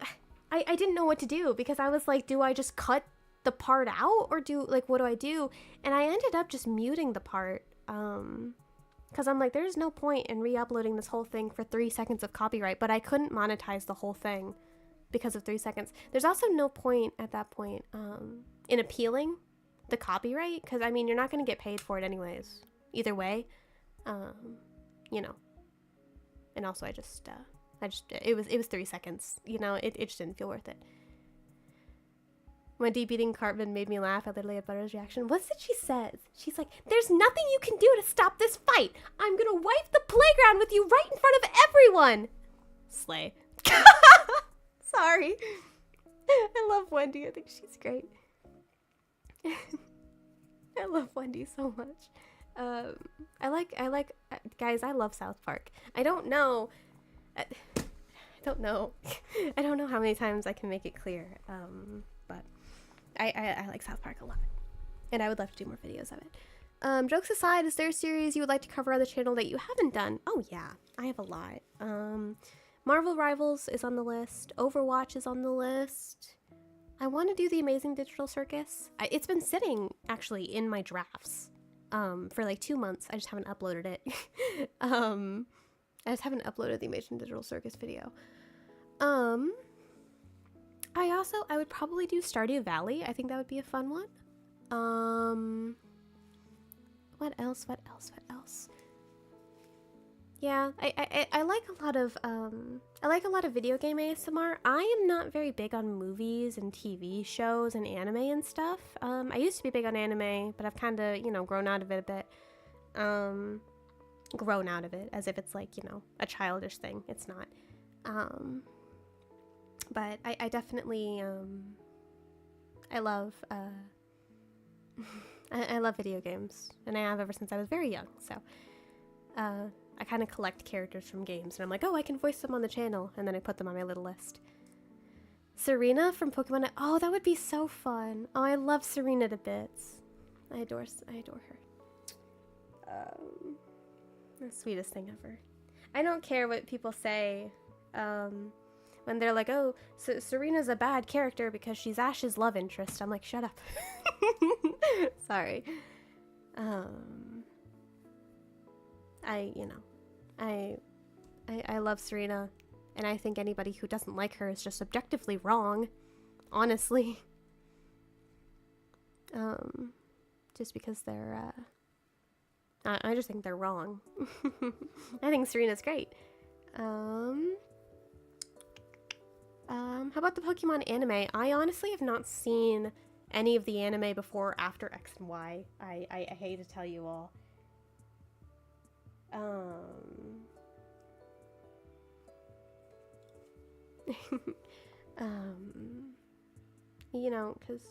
didn't know what to do, because I was like, do I just cut the part out, or what do I do? And I ended up just muting the part, because I'm like, there's no point in re-uploading this whole thing for 3 seconds of copyright, but I couldn't monetize the whole thing because of 3 seconds. There's also no point at that point in appealing the copyright, because I mean, you're not going to get paid for it anyways, either way, you know. And also, it was 3 seconds, you know. It just didn't feel worth it. When beating Cartman made me laugh, I literally had Butter's reaction. What's it she says? She's like, there's nothing you can do to stop this fight. I'm gonna wipe the playground with you right in front of everyone. Slay. Sorry. I love Wendy. I think she's great. I love Wendy so much. Guys, I love South Park. I don't know I don't know how many times I can make it clear, but I like South Park a lot, and I would love to do more videos of it. Jokes aside, is there a series you would like to cover on the channel that you haven't done? Oh yeah, I have a lot. Marvel Rivals is on the list. Overwatch is on the list. I want to do The Amazing Digital Circus. It's been sitting, actually, in my drafts for like 2 months. I just haven't uploaded it. I just haven't uploaded the Amazing Digital Circus video. I would probably do Stardew Valley. I think that would be a fun one. What else? Yeah, I like a lot of video game ASMR. I am not very big on movies and TV shows and anime and stuff. I used to be big on anime, but I've kind of, you know, grown out of it a bit. Grown out of it as if it's like, you know, a childish thing. It's not. But I definitely I love I love video games, and I have ever since I was very young. So I kind of collect characters from games, and I'm like, oh, I can voice them on the channel, and then I put them on my little list. Serena from Pokemon. Oh, that would be so fun. Oh, I love Serena to bits. I adore her. The sweetest thing ever. I don't care what people say when they're like, oh, so Serena's a bad character because she's Ash's love interest. I'm like, shut up. Sorry. I love Serena, and I think anybody who doesn't like her is just objectively wrong, honestly. Just because they're, I just think they're wrong. I think Serena's great. How about the Pokemon anime? I honestly have not seen any of the anime before or after X and Y. I hate to tell you all. You know, because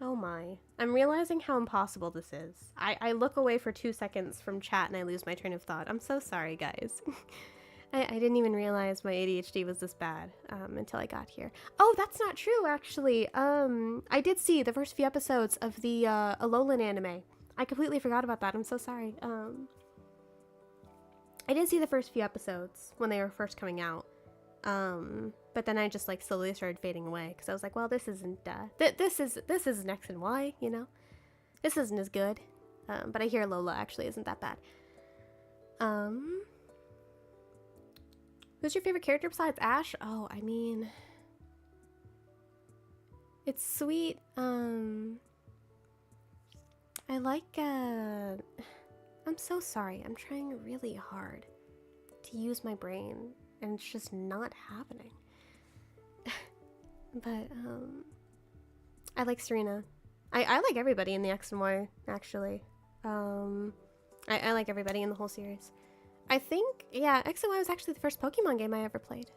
oh my, I'm realizing how impossible this is. I look away for 2 seconds from chat and I lose my train of thought. I'm so sorry, guys. I didn't even realize my ADHD was this bad until I got here. Oh, that's not true, actually. I did see the first few episodes of the Alolan anime. I completely forgot about that. I'm so sorry. I did see the first few episodes when they were first coming out. But then I just like slowly started fading away because I was like, well, this isn't this isn't X and Y, you know? This isn't as good. But I hear Lola actually isn't that bad. Who's your favorite character besides Ash? Oh, I mean, it's sweet. I like, I'm so sorry. I'm trying really hard to use my brain, and it's just not happening. But, I like Serena. I like everybody in the X and Y, actually. I like everybody in the whole series. I think, yeah, X and Y was actually the first Pokemon game I ever played.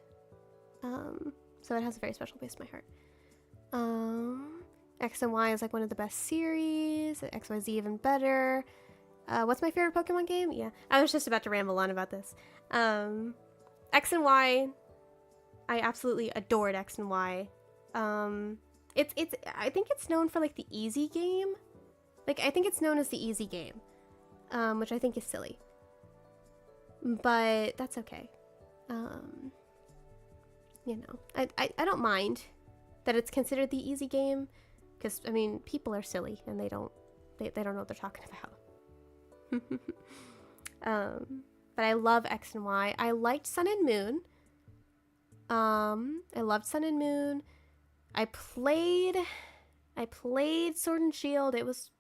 So it has a very special place in my heart. X and Y is like one of the best series. XYZ even better. What's my favorite Pokemon game? Yeah, I was just about to ramble on about this. X and Y, I absolutely adored X and Y. It's I think it's known for like the easy game. Like I think it's known as the easy game, which I think is silly. But that's okay. You know, I don't mind that it's considered the easy game, because I mean people are silly and they don't know what they're talking about. But I love X and Y. I liked Sun and Moon. I loved Sun and Moon. I played Sword and Shield. It was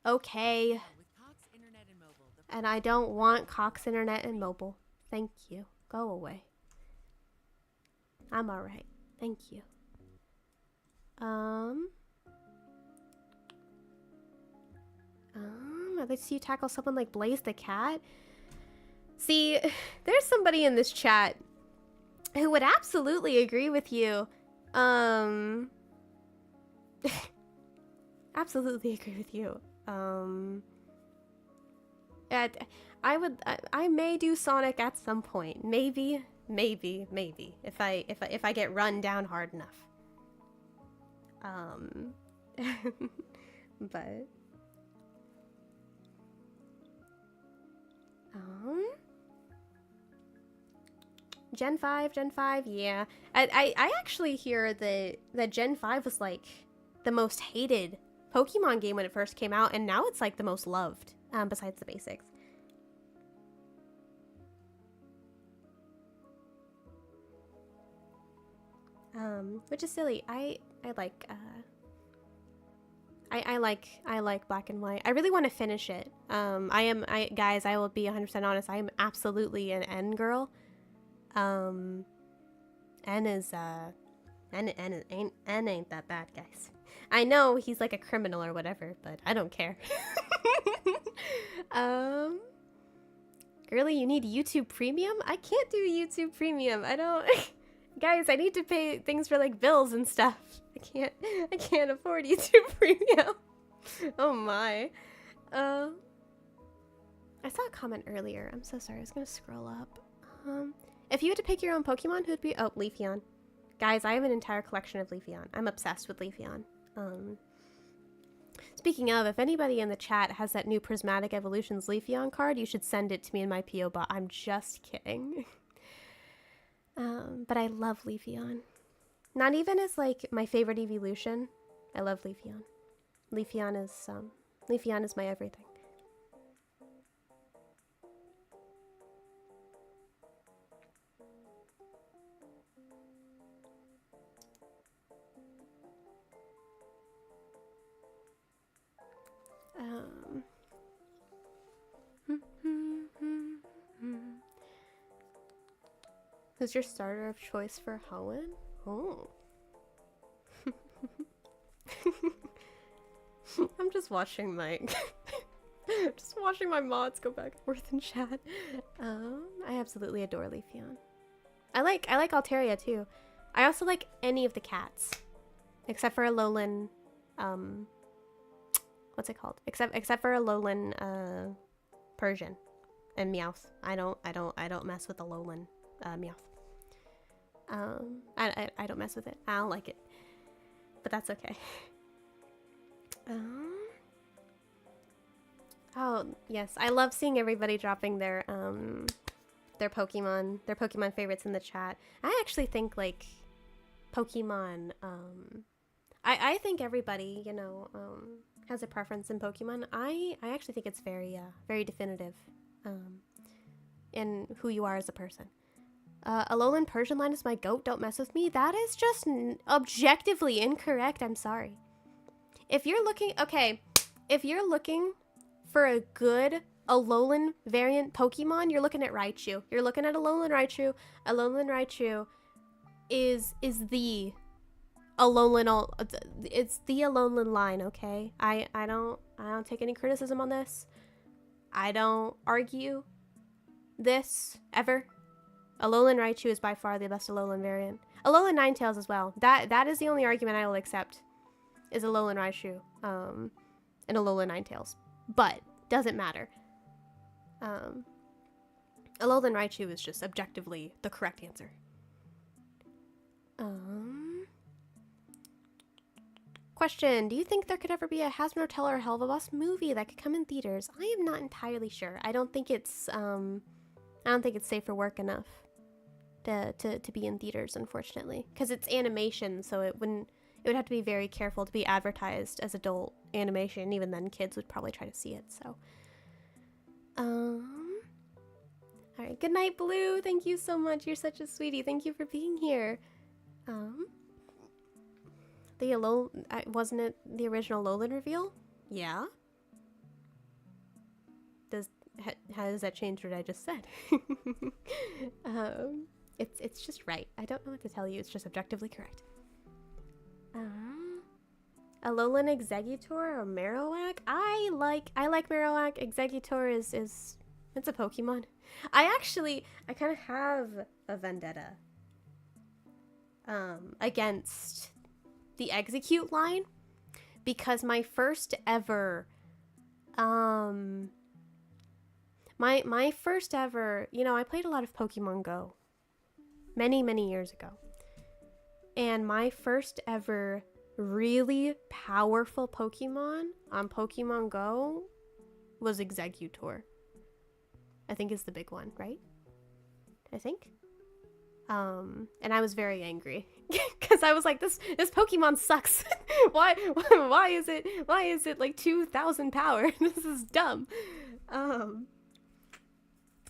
okay. And I don't want Cox Internet and Mobile. Thank you. Go away. I'm alright. Thank you. I'd like to see you tackle someone like Blaze the Cat. See, there's somebody in this chat who would absolutely agree with you. Absolutely agree with you. I may do Sonic at some point. Maybe. If I get run down hard enough. But Gen 5, yeah. I actually hear that Gen 5 was like the most hated Pokemon game when it first came out, and now it's like the most loved, besides the basics. Which is silly. I like Black and White. I really want to finish it. Guys, I will be 100% honest. I am absolutely an N girl. N is N ain't that bad, guys. I know he's like a criminal or whatever, but I don't care. Girly, you need YouTube Premium? I can't do YouTube Premium. I don't. Guys, I need to pay things for like bills and stuff. I can't afford YouTube Premium. Oh my. I saw a comment earlier. I'm so sorry. I was gonna scroll up. If you had to pick your own Pokemon, who'd be? Oh, Leafeon. Guys, I have an entire collection of Leafeon. I'm obsessed with Leafeon. Speaking of, if anybody in the chat has that new Prismatic Evolutions Leafeon card, you should send it to me in my P.O. box. I'm just kidding. But I love Leafeon. Not even as like my favorite evolution. I love Leafeon. Leafeon is my everything. Who's your starter of choice for Hoenn? Oh. I'm just watching my mods go back and forth in chat. I absolutely adore Leafeon. I like Altaria too. I also like any of the cats. Except for a Alolan, what's it called? Except for a Alolan Persian and Meowth. I don't mess with the Alolan Meowth. I don't mess with it. I don't like it. But that's okay. Oh, yes. I love seeing everybody dropping their Pokemon favorites in the chat. I actually think like Pokemon I think everybody, has a preference in Pokemon. I actually think it's very definitive in who you are as a person. Alolan Persian line is my goat, don't mess with me. That is just objectively incorrect, I'm sorry. If you're looking for a good Alolan variant Pokemon, you're looking at Raichu. You're looking at Alolan Raichu. Alolan Raichu is the Alolan, it's the Alolan line, okay? I don't take any criticism on this. I don't argue this ever. Alolan Raichu is by far the best Alolan variant. Alolan Ninetales as well. That is the only argument I will accept, is Alolan Raichu and Alolan Ninetales. But doesn't matter. Alolan Raichu is just objectively the correct answer. Question, do you think there could ever be a Hasbro Hotel or Helva Boss movie that could come in theaters? I am not entirely sure. I don't think it's safe for work enough to be in theaters, unfortunately, because it's animation, so it would have to be very careful to be advertised as adult animation. Even then, kids would probably try to see it. So, all right. Good night, Blue. Thank you so much. You're such a sweetie. Thank you for being here. Wasn't it the original Alolan reveal? Yeah. How does that change what I just said? It's just right. I don't know what to tell you. It's just objectively correct. Alolan Exeggutor or Marowak? I like Marowak. Exeggutor is it's a Pokemon. I kind of have a vendetta against the Execute line, because my first ever I played a lot of Pokemon Go many years ago, and my first ever really powerful Pokemon on Pokemon Go was Exeggutor. I think is the big one, right? I think. And I was very angry because I was like, this Pokemon sucks. why is it like 2,000 power? This is dumb. I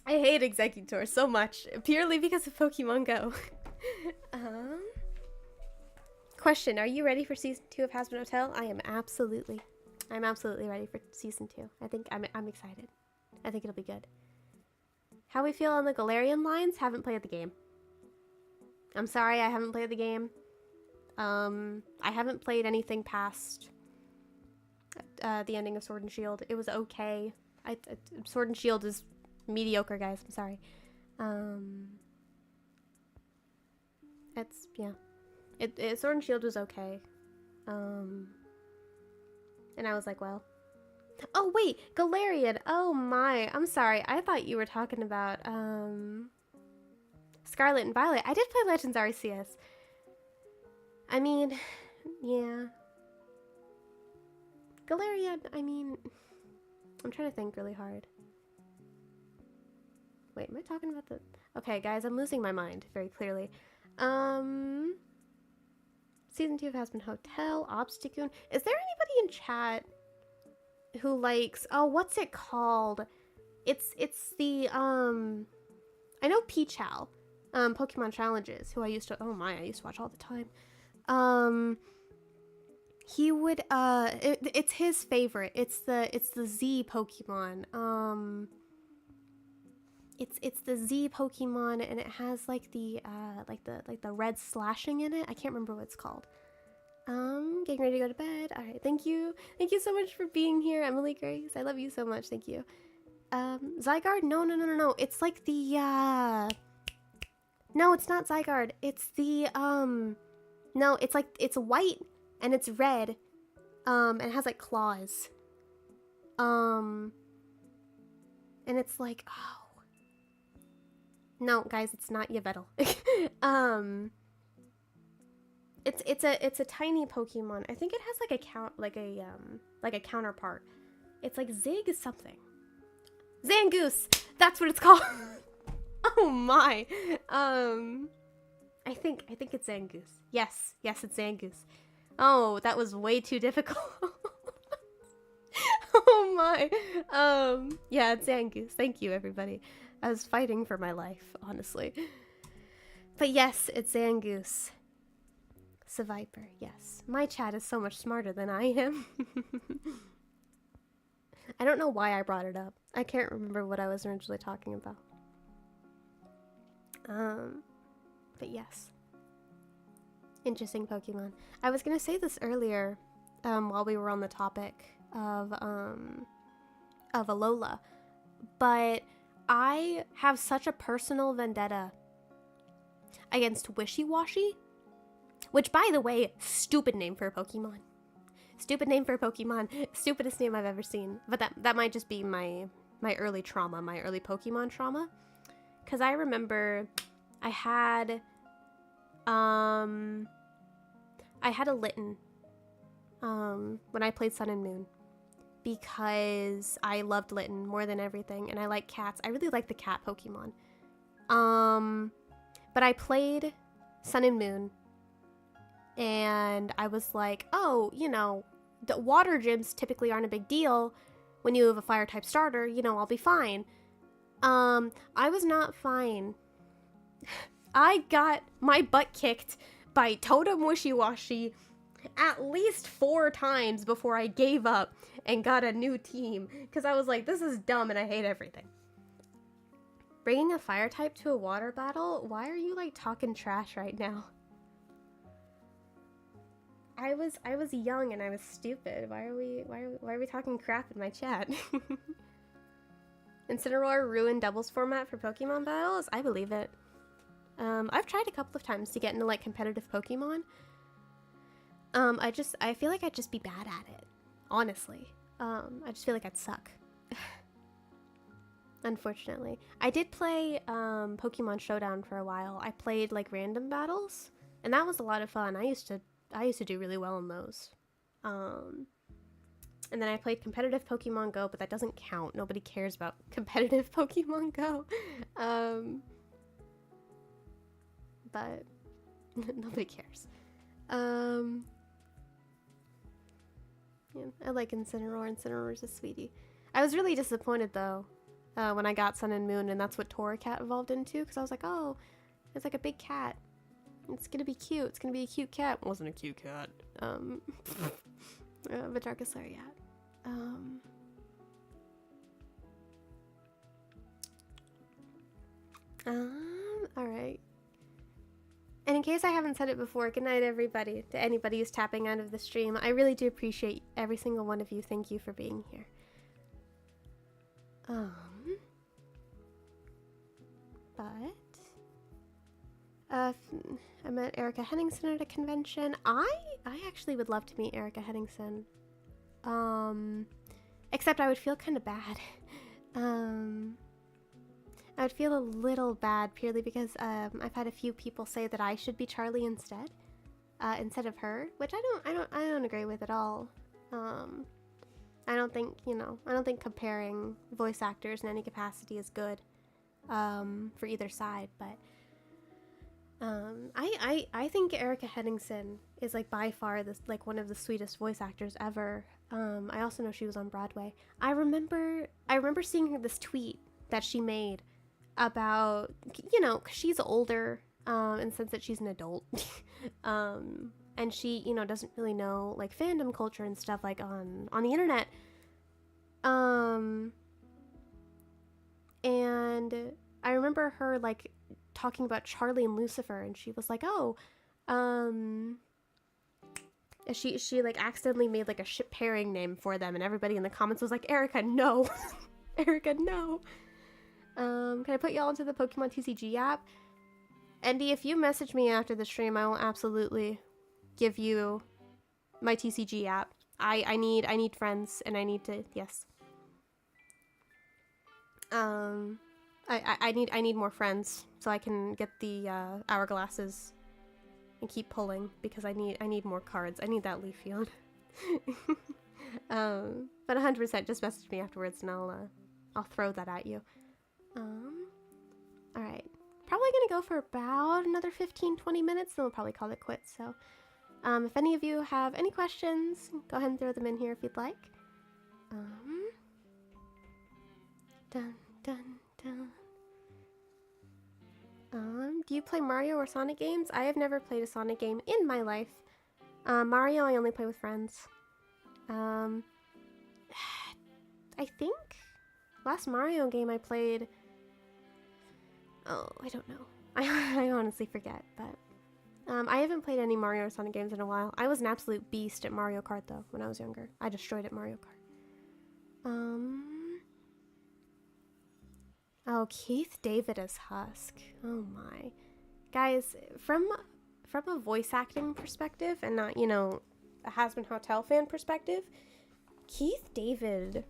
hate Exeggutor so much purely because of Pokemon Go. Question, are you ready for season 2 of Hazbin Hotel? I'm absolutely ready for season 2. I think I'm excited. I think it'll be good. How we feel on the Galarian lines? Haven't played the game. I'm sorry, I haven't played the game. I haven't played anything past the ending of Sword and Shield. It was okay. Sword and Shield is mediocre, guys. I'm sorry. Sword and Shield was okay. And I was like, well. Oh wait, Galarian. Oh my. I'm sorry. I thought you were talking about Scarlet and Violet. I did play Legends Arceus. I mean, yeah. Galarian, I mean, I'm trying to think really hard. Wait, am I talking about the... Okay, guys, I'm losing my mind very clearly. Season 2 of Hazbin Hotel, Obstagoon. Is there anybody in chat who likes... Oh, what's it called? It's the, I know Pichal. Pokemon Challenges, who I used to watch all the time. He would, it's his favorite. It's the Z Pokemon. It's the Z Pokemon, and it has like the red slashing in it. I can't remember what it's called. Getting ready to go to bed. All right, thank you so much for being here, Emily Grace. I love you so much. Thank you. Zygarde? No. It's like the no, it's not Zygarde. It's the no, it's white and it's red. And it has like claws. And it's like, oh. No, guys, it's not Yveltal. It's a tiny Pokemon. I think it has like a counterpart. It's like Zig something. Zangoose. That's what it's called. Oh my. I think it's Zangoose. Yes, it's Zangoose. Oh, that was way too difficult. Oh my. Yeah, it's Zangoose. Thank you, everybody. I was fighting for my life, honestly. But yes, it's Zangoose. Seviper, yes. My chat is so much smarter than I am. I don't know why I brought it up. I can't remember what I was originally talking about. But yes. Interesting Pokemon. I was gonna say this earlier, while we were on the topic of Alola, but I have such a personal vendetta against Wishiwashi, which, by the way, stupid name for a Pokemon. Stupid name for a Pokemon. Stupidest name I've ever seen. But that might just be my early trauma, my early Pokemon trauma. Because I remember I had a Litten when I played Sun and Moon, because I loved Litten more than everything, and I like cats. I really like the cat Pokemon. But I played Sun and Moon, and I was like, oh, you know, the water gyms typically aren't a big deal when you have a fire type starter, you know, I'll be fine. I was not fine. I got my butt kicked by Totem Wishiwashi at least 4 times before I gave up and got a new team, because I was like, this is dumb and I hate everything. Bringing a fire type to a water battle? Why are you like talking trash right now? I was young and I was stupid. Why are we talking crap in my chat? Incineroar ruined doubles format for Pokemon battles? I believe it. I've tried a couple of times to get into like competitive Pokemon. I feel like I'd just be bad at it. Honestly. I just feel like I'd suck. Unfortunately. I did play Pokemon Showdown for a while. I played like random battles, and that was a lot of fun. I used to do really well in those. And then I played competitive Pokemon Go, but that doesn't count. Nobody cares about competitive Pokemon Go. But nobody cares. Yeah, I like Incineroar. Incineroar's a sweetie. I was really disappointed though when I got Sun and Moon, and that's what Torracat evolved into, because I was like, oh, it's like a big cat. It's gonna be cute. It's gonna be a cute cat. It wasn't a cute cat. Vidarkus Lariat. Alright. And in case I haven't said it before, good night everybody. To anybody who's tapping out of the stream, I really do appreciate every single one of you. Thank you for being here. I met Erica Henningsen at a convention. I actually would love to meet Erica Henningsen. Except I would feel kind of bad. I would feel a little bad purely because I've had a few people say that I should be Charlie instead of her, which I don't agree with at all. I don't think, you know, I don't think comparing voice actors in any capacity is good for either side, but I think Erica Henningsen is like by far like one of the sweetest voice actors ever. I also know she was on Broadway. I remember seeing this tweet that she made about, you know, 'cause she's older in the sense that she's an adult. And she, you know, doesn't really know like fandom culture and stuff like on the internet. And I remember her like talking about Charlie and Lucifer, and she was like, oh, she like accidentally made like a ship pairing name for them, and everybody in the comments was like, Erica, no. Erica, no. Can I put y'all into the Pokemon TCG app? Andy, if you message me after the stream, I will absolutely give you my TCG app. I need friends, and I need to, yes. I need more friends so I can get the hourglasses and keep pulling, because I need more cards. I need that Leafeon. But 100% just message me afterwards and I'll throw that at you. Alright. Probably gonna go for about another 15-20 minutes, then we'll probably call it quits, so If any of you have any questions, go ahead and throw them in here if you'd like. Dun, dun, dun. Do you play Mario or Sonic games? I have never played a Sonic game in my life. Mario I only play with friends. I think last Mario game I played... Oh, I don't know. I honestly forget, but... I haven't played any Mario or Sonic games in a while. I was an absolute beast at Mario Kart, though, when I was younger. I destroyed at Mario Kart. Oh, Keith David as Husk. Oh my. Guys, from a voice acting perspective, and not, you know, a Hazbin Hotel fan perspective, Keith David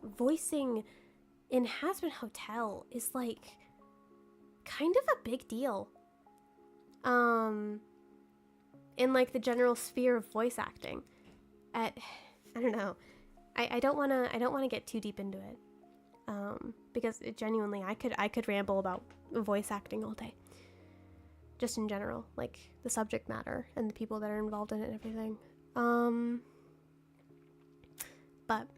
voicing in Hazbin Hotel is, like, kind of a big deal. In like the general sphere of voice acting. I don't know. I don't wanna get too deep into it. Because genuinely I could ramble about voice acting all day. Just in general, like the subject matter and the people that are involved in it and everything. But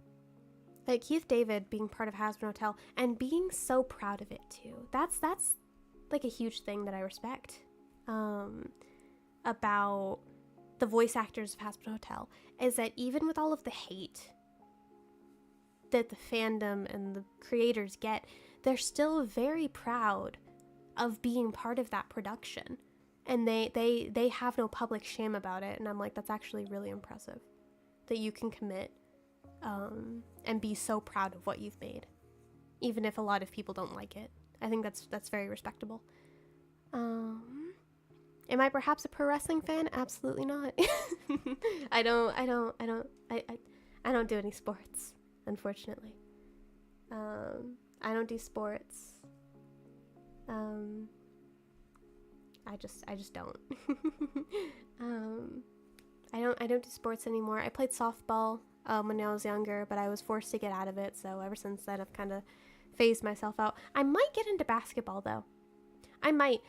like Keith David being part of Hazbin Hotel and being so proud of it too. That's like a huge thing that I respect. About the voice actors of Hazbin Hotel is that even with all of the hate that the fandom and the creators get, they're still very proud of being part of that production, and they have no public shame about it. And I'm like, that's actually really impressive that you can commit and be so proud of what you've made, even if a lot of people don't like it. I think that's very respectable. Am I perhaps a pro wrestling fan? Absolutely not. I don't do any sports, unfortunately. I don't do sports. I just don't. I don't do sports anymore. I played softball when I was younger, but I was forced to get out of it, so ever since then I've kind of phased myself out. I might get into basketball though. I might.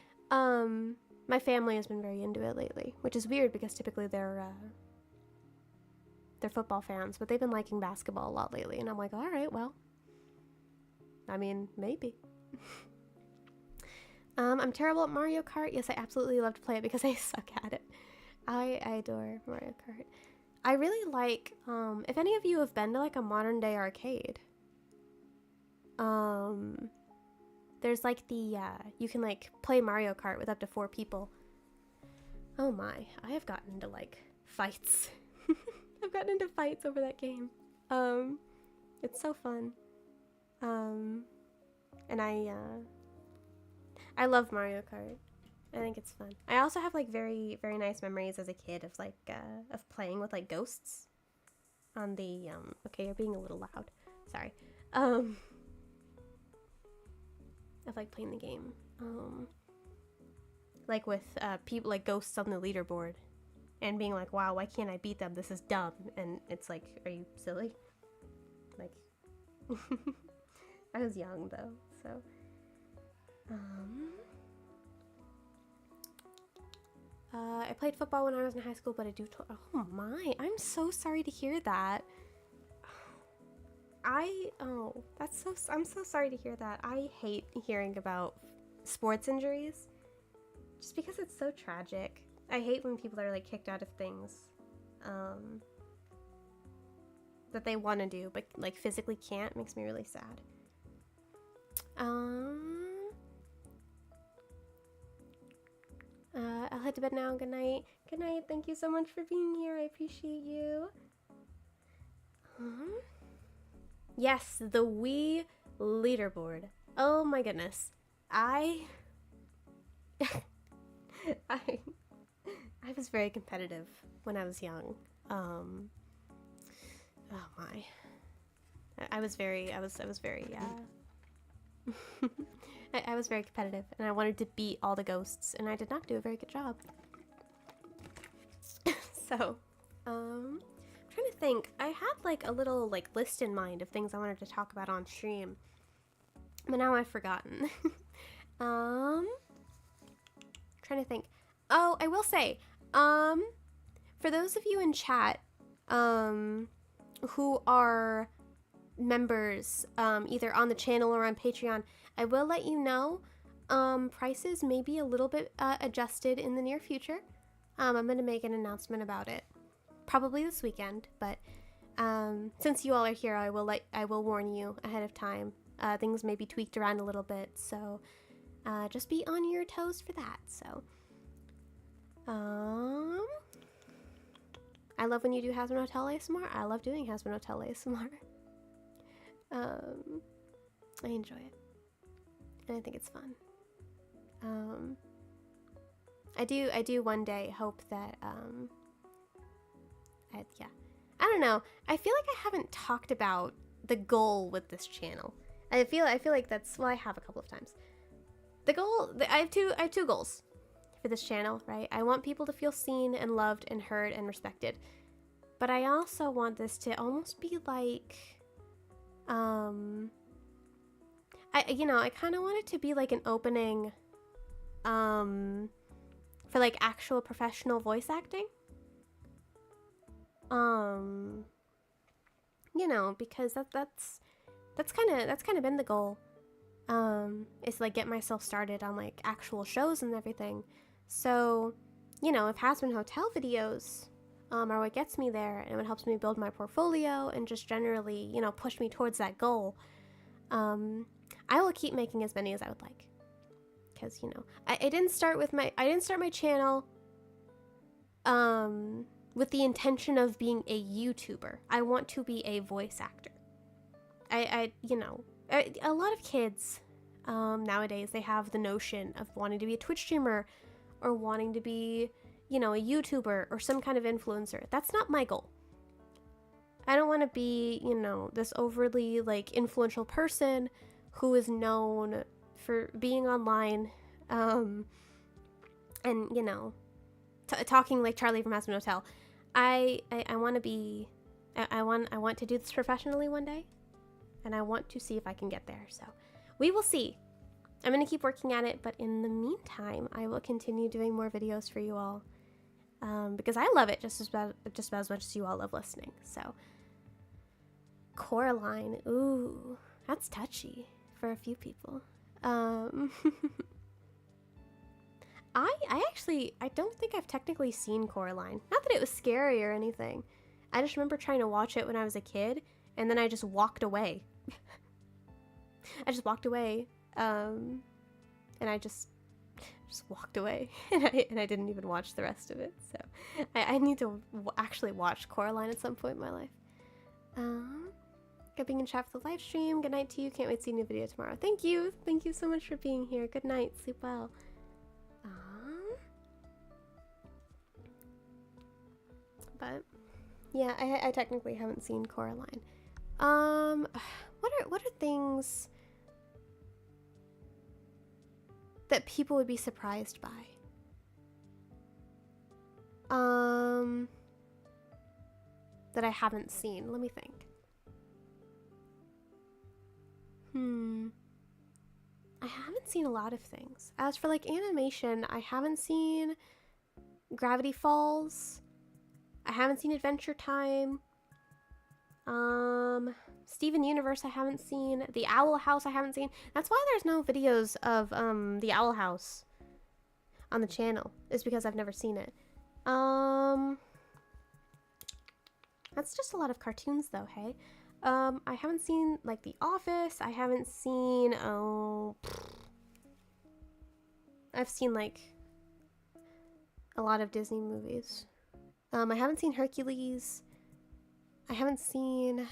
My family has been very into it lately, which is weird because typically they're football fans, but they've been liking basketball a lot lately, and I'm like, all right, well, I mean, maybe. I'm terrible at Mario Kart. Yes, I absolutely love to play it because I suck at it. I adore Mario Kart. I really like, if any of you have been to like a modern day arcade, there's like the, you can like play Mario Kart with up to 4 people. Oh my, I have gotten into like fights. I've gotten into fights over that game. It's so fun. And I love Mario Kart. I think it's fun. I also have like very, very nice memories as a kid of like, of playing with like ghosts on the, okay, you're being a little loud. Sorry. Of like playing the game, like with people like ghosts on the leaderboard, and being like, wow, why can't I beat them? This is dumb. And it's like, are you silly? Like, I was young though, so I played football when I was in high school, but I do. Oh my, I'm so sorry to hear that. I'm so sorry to hear that. I hate hearing about sports injuries just because it's so tragic. I hate when people are like kicked out of things that they want to do but like physically can't. It makes me really sad. I'll head to bed now. Good night. Good night. Thank you so much for being here. I appreciate you. Yes, the Wii leaderboard. Oh my goodness. I was very competitive when I was young. Oh my. I was very I was very I was very competitive, and I wanted to beat all the ghosts, and I did not do a very good job. So, I'm trying to think. I had like a little like list in mind of things I wanted to talk about on stream, but now I've forgotten. Trying to think. Oh, I will say, For those of you in chat, who are members, either on the channel or on Patreon, I will let you know, prices may be a little bit adjusted in the near future. I'm gonna make an announcement about it, probably this weekend, but since you all are here, I will warn you ahead of time. Things may be tweaked around a little bit, so just be on your toes for that. So, I love when you do Hazbin Hotel ASMR. I love doing Hazbin Hotel ASMR. I enjoy it, and I think it's fun. I do one day hope that yeah, I don't know. I feel like I haven't talked about the goal with this channel. I feel like that's, well, I have a couple of times. The goal, I have two goals for this channel, right? I want people to feel seen and loved and heard and respected. But I also want this to almost be like, I kind of want it to be like an opening, for like actual professional voice acting. Because that's kind of been the goal. Is to like get myself started on like actual shows and everything. So, if Hazbin Hotel videos are what gets me there and what helps me build my portfolio and just generally, push me towards that goal, I will keep making as many as I would like. Because, I didn't start my channel with the intention of being a YouTuber. I want to be a voice actor. A lot of kids nowadays, they have the notion of wanting to be a Twitch streamer or wanting to be, a YouTuber or some kind of influencer. That's not my goal. I don't want to be, this overly like influential person who is known for being online and, talking like Charlie from Hazbin Hotel. I want to be, I want to do this professionally one day. And I want to see if I can get there. So we will see. I'm going to keep working at it. But in the meantime, I will continue doing more videos for you all. Because I love it just about as much as you all love listening. So Coraline. Ooh, that's touchy for a few people. I don't think I've technically seen Coraline. Not that it was scary or anything. I just remember trying to watch it when I was a kid. And then I just walked away. I just walked away, and I just walked away, and I didn't even watch the rest of it. So I need to actually watch Coraline at some point in my life. Good being in chat for the live stream. Good night to you. Can't wait to see a new video tomorrow. Thank you so much for being here. Good night. Sleep well. But yeah, I technically haven't seen Coraline. What are things that people would be surprised by? That I haven't seen. Let me think. I haven't seen a lot of things. As for like animation, I haven't seen Gravity Falls. I haven't seen Adventure Time. Steven Universe I haven't seen. The Owl House I haven't seen. That's why there's no videos of the Owl House on the channel. Is because I've never seen it. That's just a lot of cartoons though, hey? I haven't seen like The Office. I haven't seen I've seen like a lot of Disney movies. I haven't seen Hercules. I haven't seen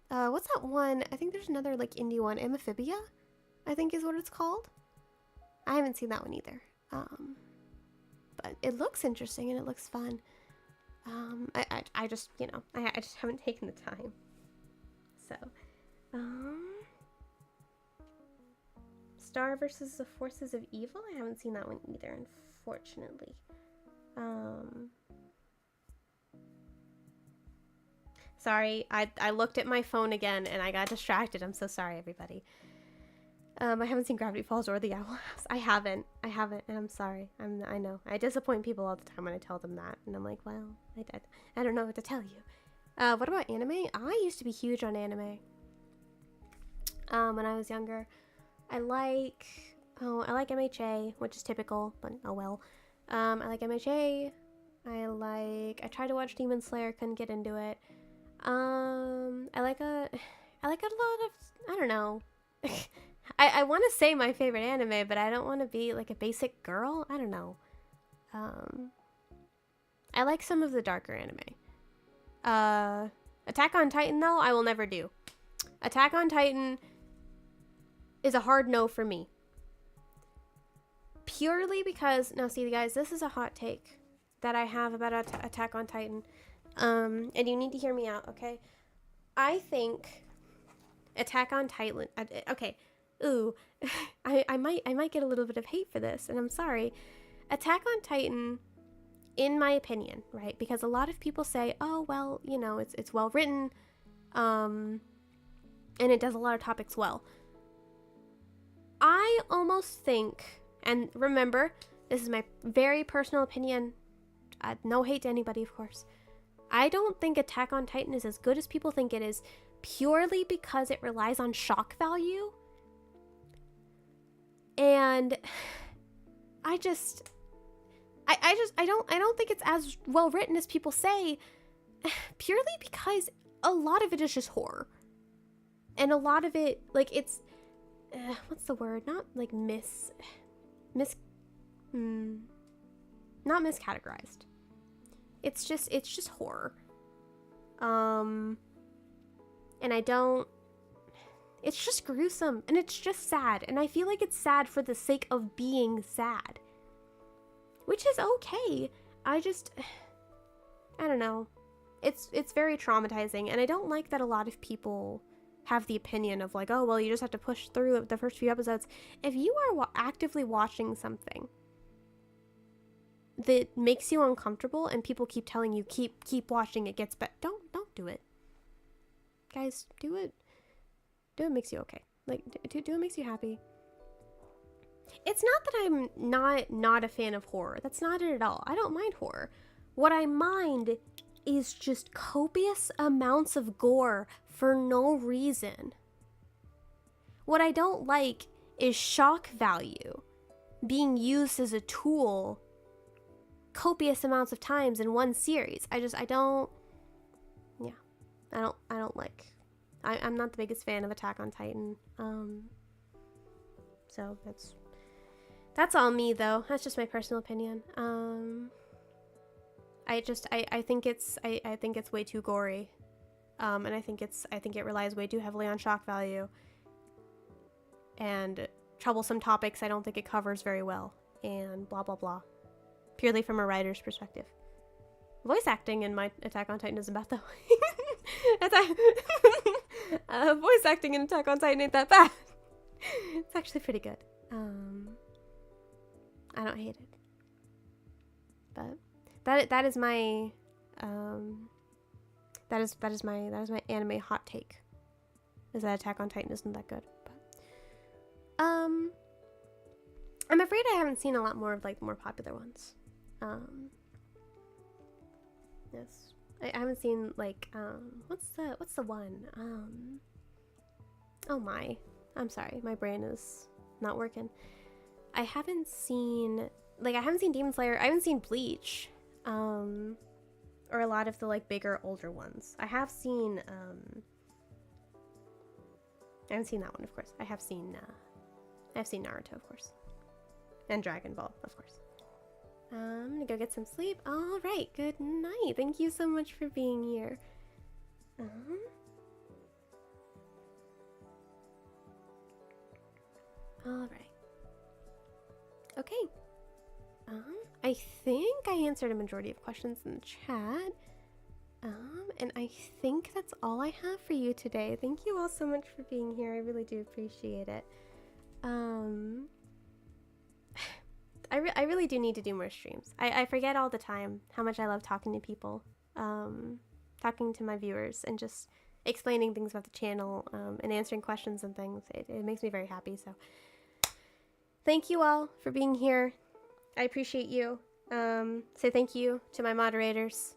what's that one? I think there's another like indie one, Amphibia, I think is what it's called. I haven't seen that one either. But it looks interesting and it looks fun. I just, I just haven't taken the time. So, Star versus the Forces of Evil. I haven't seen that one either, unfortunately. Sorry, I looked at my phone again and I got distracted. I'm so sorry, everybody. I haven't seen Gravity Falls or The Owl House. I haven't, and I'm sorry. I know. I disappoint people all the time when I tell them that, and I'm like, well, I don't know what to tell you. What about anime? I used to be huge on anime. When I was younger, I like MHA, which is typical, but oh well. I like MHA. I tried to watch Demon Slayer, couldn't get into it. I like a lot of, I don't know. I want to say my favorite anime, but I don't want to be like a basic girl. I don't know. I like some of the darker anime. Attack on Titan, though, I will never do. Attack on Titan is a hard no for me. Purely because, now see guys, this is a hot take that I have about Attack on Titan. And you need to hear me out, okay? I think Attack on Titan, okay, ooh, I might get a little bit of hate for this, and I'm sorry. Attack on Titan, in my opinion, right? Because a lot of people say, oh, well, you know, it's well written, and it does a lot of topics well. I almost think, and remember, this is my very personal opinion, no hate to anybody, of course. I don't think Attack on Titan is as good as people think it is, purely because it relies on shock value. And I don't think it's as well written as people say, purely because a lot of it is just horror. And a lot of it, like, it's what's the word? Not like not miscategorized. It's just horror. And it's just gruesome, and it's just sad, and I feel like it's sad for the sake of being sad. Which is okay. I don't know. It's very traumatizing, and I don't like that a lot of people have the opinion of like, oh, well, you just have to push through the first few episodes. If you are actively watching something that makes you uncomfortable and people keep telling you keep watching, it gets better, don't do it. Guys, do it makes you okay. Like, do it makes you happy. It's not that I'm not a fan of horror. That's not it at all. I don't mind horror. What I mind is just copious amounts of gore for no reason. What I don't like is shock value being used as a tool copious amounts of times in one series. I don't like. I'm not the biggest fan of Attack on Titan. So that's all me though. That's just my personal opinion. I think it's way too gory. And I think it relies way too heavily on shock value. And troublesome topics I don't think it covers very well. And blah blah blah. Purely from a writer's perspective. Voice acting in my Attack on Titan isn't bad though. Voice acting in Attack on Titan ain't that bad. It's actually pretty good. I don't hate it. But that is my anime hot take. Is that Attack on Titan isn't that good. But I'm afraid I haven't seen a lot more of like the more popular ones. Yes. I haven't seen like what's the one? Oh my. I'm sorry. My brain is not working. I haven't seen Demon Slayer. I haven't seen Bleach. Or a lot of the like bigger older ones. I haven't seen that one, of course. I've seen Naruto, of course. And Dragon Ball, of course. I'm gonna go get some sleep. All right, good night. Thank you so much for being here. All right. Okay. I think I answered a majority of questions in the chat. And I think that's all I have for you today. Thank you all so much for being here. I really do appreciate it. I really do need to do more streams. I forget all the time how much I love talking to people, talking to my viewers, and just explaining things about the channel and answering questions and things. It makes me very happy. So thank you all for being here. I appreciate you. Say thank you to my moderators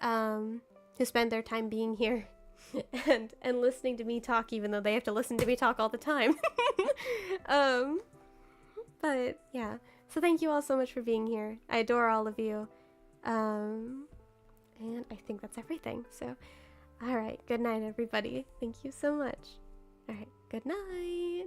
who spend their time being here and listening to me talk, even though they have to listen to me talk all the time. But yeah, so thank you all so much for being here. I adore all of you. And I think that's everything. So, all right, good night, everybody. Thank you so much. All right, good night.